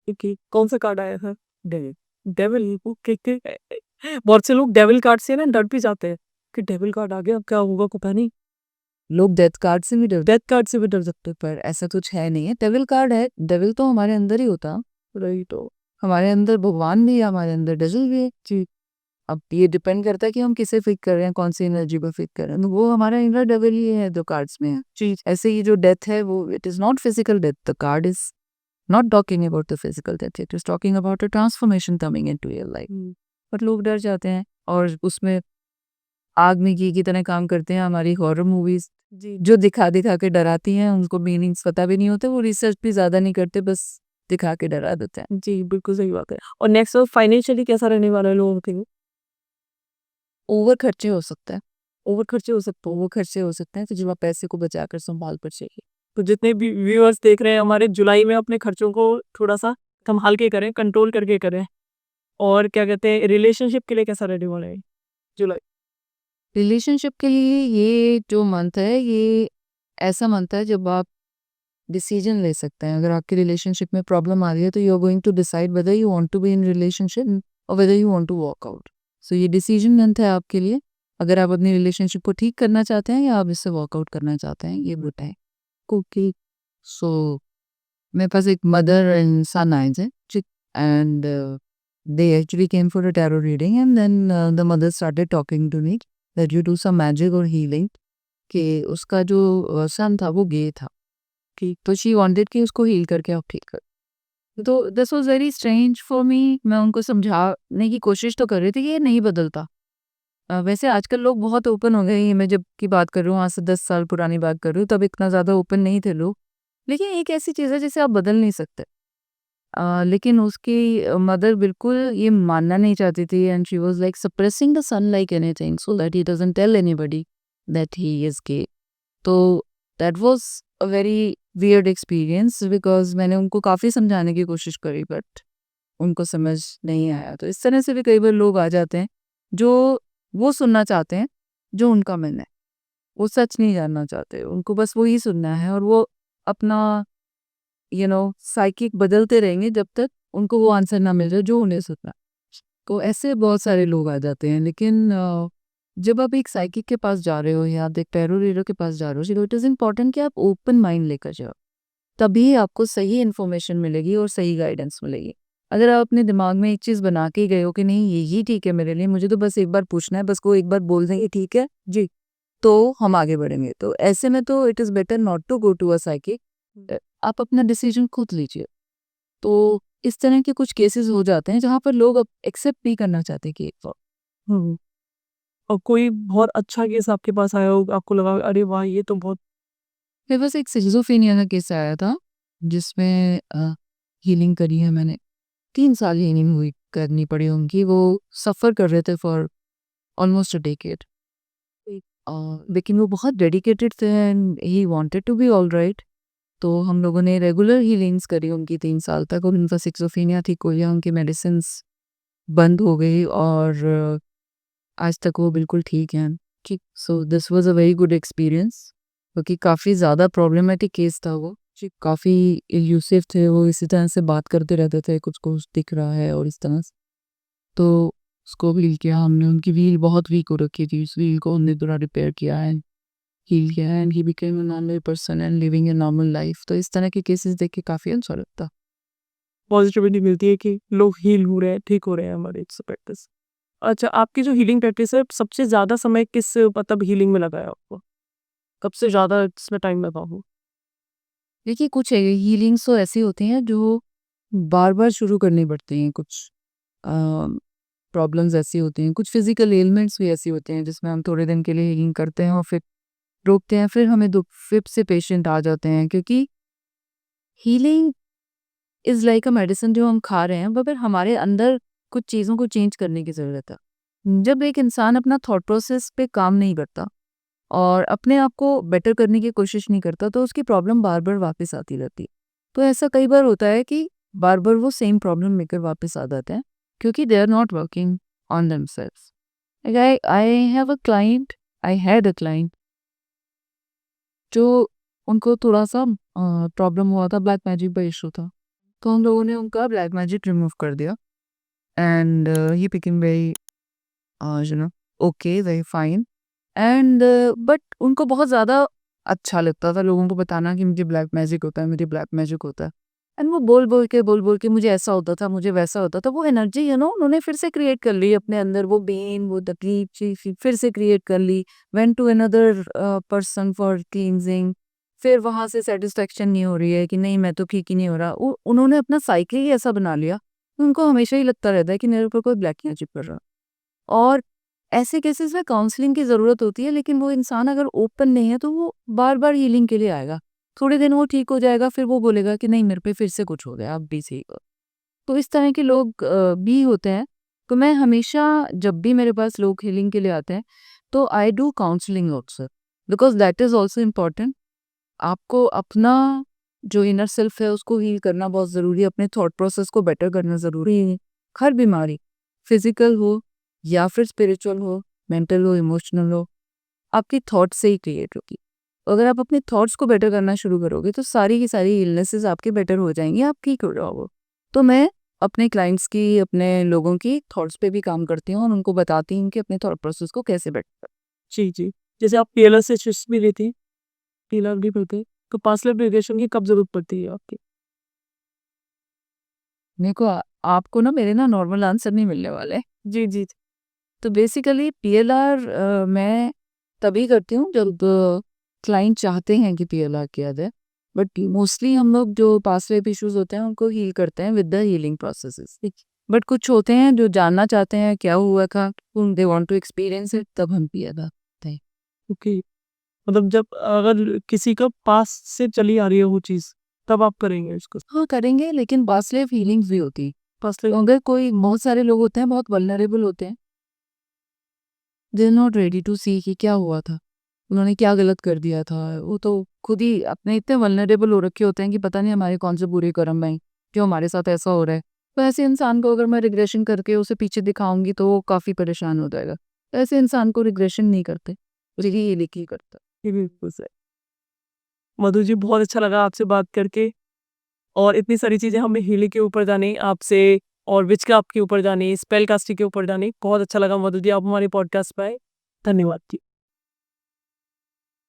ओके, कौन-सा कार्ड आया है? डेविल। डेविल, ओके, के बहुत से लोग डेविल कार्ड से ना डर भी जाते हैं कि डेविल कार्ड आ गया, अब क्या होगा पता नहीं। लोग डेथ कार्ड से भी डर, डेथ कार्ड से भी डर जाते हैं। पर ऐसा कुछ है नहीं है। डेविल कार्ड है, डेविल तो हमारे अंदर ही होता, राइट। तो हमारे अंदर भगवान भी है, हमारे अंदर डेविल भी है जी। अब ये डिपेंड करता है कि हम किसे फिक कर रहे हैं, कौन सी एनर्जी पर फिक कर रहे हैं, तो वो हमारा इनर डेविल ही है जो कार्ड्स में है। जी। ऐसे ही जो डेथ है वो it is not physical death, the card is not talking about the physical death, it is talking about a transformation coming into your life. पर लोग डर जाते हैं और उसमें आग में घी की तरह काम करते हैं। हमारी हॉरर मूवीज जी, जो दिखा दिखा के डराती हैं, उनको मीनिंग्स पता भी नहीं होते, वो रिसर्च भी ज्यादा नहीं करते, बस दिखा के डरा देते हैं। जी, बिल्कुल सही बात है। और नेक्स्ट फाइनेंशियली कैसा रहने वाला है लोगों के लिए? ओवर खर्चे हो सकता है, ओवर खर्चे हो सकते हैं। ओवर खर्चे हो सकते हैं, तो जब आप पैसे को बचा कर संभाल कर चाहिए। तो जितने भी व्यूअर्स देख रहे हैं हमारे, जुलाई में अपने खर्चों को थोड़ा-सा संभाल के करें, कंट्रोल करके करें। और क्या कहते हैं, रिलेशनशिप के लिए कैसा रहने वाला है जुलाई? रिलेशनशिप के लिए ये जो मंथ है, ये ऐसा मंथ है जब आप डिसीजन ले सकते हैं। अगर आपकी रिलेशनशिप में प्रॉब्लम आ रही है, तो you are going to decide whether you want to be in relationship और whether you want to walk out. So ये डिसीजन मंथ है आपके लिए, अगर आप अपनी रिलेशनशिप को ठीक करना चाहते हैं या आप इससे वॉकआउट करना चाहते हैं, ये गुड है। ओके, सो मेरे पास एक मदर एंड सन आए थे, and they actually came for a tarot reading, and then the mother started talking to me that you do some magic or healing, कि उसका जो सन था वो गे था, कि तो शी वांटेड कि उसको हील करके आप ठीक कर। तो this was very strange for me. मैं उनको समझाने की कोशिश तो कर रही थी कि ये नहीं बदलता। वैसे आजकल लोग बहुत ओपन हो गए, ये मैं जब की बात कर रही हूँ, आज से 10 साल पुरानी बात कर रही हूँ, तब इतना ज़्यादा ओपन नहीं थे लोग। लेकिन एक ऐसी चीज़ है जिसे आप बदल नहीं सकते। लेकिन उसकी मदर बिल्कुल ये मानना नहीं चाहती थी, and she was like suppressing the son like anything so that he doesn't tell anybody that he is gay. तो that was a very weird experience because मैंने उनको काफ़ी समझाने की कोशिश करी बट उनको समझ नहीं आया। तो इस तरह से भी कई बार लोग आ जाते हैं, जो वो सुनना चाहते हैं, जो उनका मन है। वो सच नहीं जानना चाहते, उनको बस वही सुनना है और वो अपना साइकिक बदलते रहेंगे जब तक उनको वो आंसर ना मिल जाए जो उन्हें सुनना है। तो ऐसे बहुत सारे लोग आ जाते हैं लेकिन जब आप एक साइकिक के पास जा रहे हो या आप एक टैरो रीडर के पास जा रहे हो, इट इज़ इम्पोर्टेंट कि आप ओपन माइंड लेकर जाओ। तभी आपको सही इन्फॉर्मेशन मिलेगी और सही गाइडेंस मिलेगी। अगर आप अपने दिमाग में एक चीज़ बना के गए हो कि नहीं यही ठीक है मेरे लिए, मुझे तो बस एक बार पूछना है, बस वो एक बार बोल देंगे ठीक है जी, तो हम आगे बढ़ेंगे। तो ऐसे में तो it is better not to go to a psychic. आप अपना डिसीजन खुद लीजिए। तो इस तरह के कुछ केसेस हो जाते हैं जहाँ पर लोग अब एक्सेप्ट नहीं करना चाहते कि हुँ। और कोई बहुत अच्छा केस आपके पास आया हो, आपको लगा अरे वाह! ये तो बहुत मेरे पास एक सिज़ोफ्रेनिया का केस आया था जिसमें हीलिंग करी है मैंने। 3 साल हीलिंग हुई करनी पड़ी उनकी। वो सफ़र कर रहे थे for almost a decade. Uh, लेकिन वो बहुत डेडिकेटेड थे and he wanted to be alright. तो हम लोगों ने रेगुलर हीलिंग्स करी उनकी 3 साल तक और उनका सिज़ोफ्रेनिया ठीक हो गया, उनकी मेडिसिन्स बंद हो गई और आज तक वो बिल्कुल ठीक हैं। ठीक, so this was a very good experience क्योंकि काफ़ी ज़्यादा प्रॉब्लमेटिक केस था वो। जी, काफ़ी इल्यूसिव थे वो, इसी तरह से बात करते रहते थे, कुछ-कुछ दिख रहा है और इस तरह से। तो उसको व्हील किया हमने, उनकी व्हील बहुत वीक हो रखी थी, उस व्हील को हमने थोड़ा रिपेयर किया है, हील किया है and he became a normal person and living a normal life. तो इस तरह के केसेस देख के काफ़ी अच्छा लगता। पॉज़िटिविटी मिलती है कि लोग हील हो रहे हैं, ठीक हो रहे हैं हमारे इससे प्रैक्टिस। अच्छा, आपकी जो हीलिंग प्रैक्टिस है, सबसे ज़्यादा समय किस मतलब हीलिंग में लगा है आपको? कब से ज़्यादा इसमें टाइम लगा हो? देखिए, कुछ हीलिंग्स तो ऐसी होती हैं जो बार-बार शुरू करनी पड़ती हैं, कुछ अ, प्रॉब्लम्स ऐसी होती हैं, कुछ फिज़िकल एलिमेंट्स भी ऐसी होते हैं जिसमें हम थोड़े दिन के लिए हीलिंग करते हैं और फिर रोकते हैं, फिर हमें दो फिर से पेशेंट आ जाते हैं क्योंकि healing is like a medicine जो हम खा रहे हैं, मगर हमारे अंदर कुछ चीज़ों को चेंज करने की ज़रूरत है। जब एक इंसान अपना थॉट प्रोसेस पे काम नहीं करता और अपने आप को बेटर करने की कोशिश नहीं करता, तो उसकी प्रॉब्लम बार-बार वापस आती रहती है। तो ऐसा कई बार होता है कि बार-बार वो सेम प्रॉब्लम लेकर वापस आ जाते हैं क्योंकि they are not working on themselves. Like I have a client I had a client जो उनको थोड़ा-सा प्रॉब्लम हुआ था, ब्लैक मैजिक का इश्यू था। तो हम लोगों ने उनका ब्लैक मैजिक रिमूव कर दिया and he became very okay, very fine and but उनको बहुत ज़्यादा अच्छा लगता था लोगों को बताना कि मुझे ब्लैक मैजिक होता है, मुझे ब्लैक मैजिक होता है। एंड वो बोल-बोल के मुझे ऐसा होता था, मुझे वैसा होता था। वो एनर्जी उन्होंने फिर से क्रिएट कर ली अपने अंदर, वो पेन, वो तकलीफ फिर से क्रिएट कर ली। Went to another person for cleansing. फिर वहाँ से सैटिस्फैक्शन नहीं हो रही है कि नहीं मैं तो ठीक ही नहीं हो रहा। उन्होंने अपना साइकिल ही ऐसा बना लिया, उनको हमेशा ही लगता रहता है कि मेरे ऊपर कोई ब्लैक मैजिक कर रहा है। और ऐसे केसेस में काउंसलिंग की ज़रूरत होती है, लेकिन वो इंसान अगर ओपन नहीं है तो वो बार-बार हीलिंग के लिए आएगा। थोड़े दिन वो ठीक हो जाएगा, फिर वो बोलेगा कि नहीं मेरे पे फिर से कुछ हो गया, अब भी सही करो। तो इस तरह के लोग भी होते हैं। तो मैं हमेशा जब भी मेरे पास लोग हीलिंग के लिए आते हैं, तो I do counselling also because that is also important. आपको अपना जो इनर सेल्फ है उसको हील करना बहुत ज़रूरी है, अपने थॉट प्रोसेस को बेटर करना ज़रूरी है। हर बीमारी फिज़िकल हो या फिर स्पिरिचुअल हो, मेंटल हो, इमोशनल हो, आपकी थॉट से ही क्रिएट होगी। अगर आप अपने थॉट्स को बेटर करना शुरू करोगे तो सारी की सारी इलनेसेस आपके बेटर हो जाएँगी, आप ठीक हो जाओगे। तो मैं अपने क्लाइंट्स की, अपने लोगों की थॉट्स पे भी काम करती हूँ और उनको बताती हूँ कि अपने थॉट प्रोसेस को कैसे बेटर जी, जी। जैसे आप पीएलआर से शिफ्ट भी लेती, पीएलआर भी करते, तो पास्ट लाइफ रिग्रेशन की कब ज़रूरत पड़ती है आपकी? मेरे को आपको ना मेरे ना नॉर्मल आंसर नहीं मिलने वाले। जी, जी। तो बेसिकली पीएलआर मैं तभी करती हूँ जब क्लाइंट चाहते हैं कि पीएलआर किया जाए। बट मोस्टली हम लोग जो पास्ट लाइफ इश्यूज होते हैं उनको हील करते हैं with the healing processes. But कुछ होते हैं जो जानना चाहते हैं क्या हुआ था, they want to experience it, तब हम पीएलआर करते हैं। ओके। मतलब जब अगर किसी का पास्ट से चली आ रही है वो चीज़, तब आप करेंगे उसको? हाँ करेंगे, लेकिन पास्ट लाइफ हीलिंग्स भी होती है। पास्ट तो लाइफ अगर कोई, बहुत सारे लोग होते हैं बहुत वल्नरेबल होते हैं, they are not ready to see कि क्या हुआ था, उन्होंने क्या गलत कर दिया था, वो तो खुद ही अपने इतने वल्नरेबल हो रखे होते हैं कि पता नहीं हमारे कौन से बुरे कर्म हैं जो हमारे साथ ऐसा हो रहा है। तो ऐसे इंसान को अगर मैं रिग्रेशन करके उसे पीछे दिखाऊंगी तो वो काफ़ी परेशान हो जाएगा। तो ऐसे इंसान को रिग्रेशन नहीं करते, यही लिखी करता। जी, बिल्कुल सही। मधु जी, बहुत अच्छा लगा आपसे बात करके और इतनी सारी चीज़ें हमें हीलिंग के ऊपर जानी आपसे और विचक्राफ्ट के ऊपर जानी, स्पेल कास्टिंग के ऊपर जानी। बहुत अच्छा लगा मधु जी, आप हमारे पॉडकास्ट पे आए। धन्यवाद जी।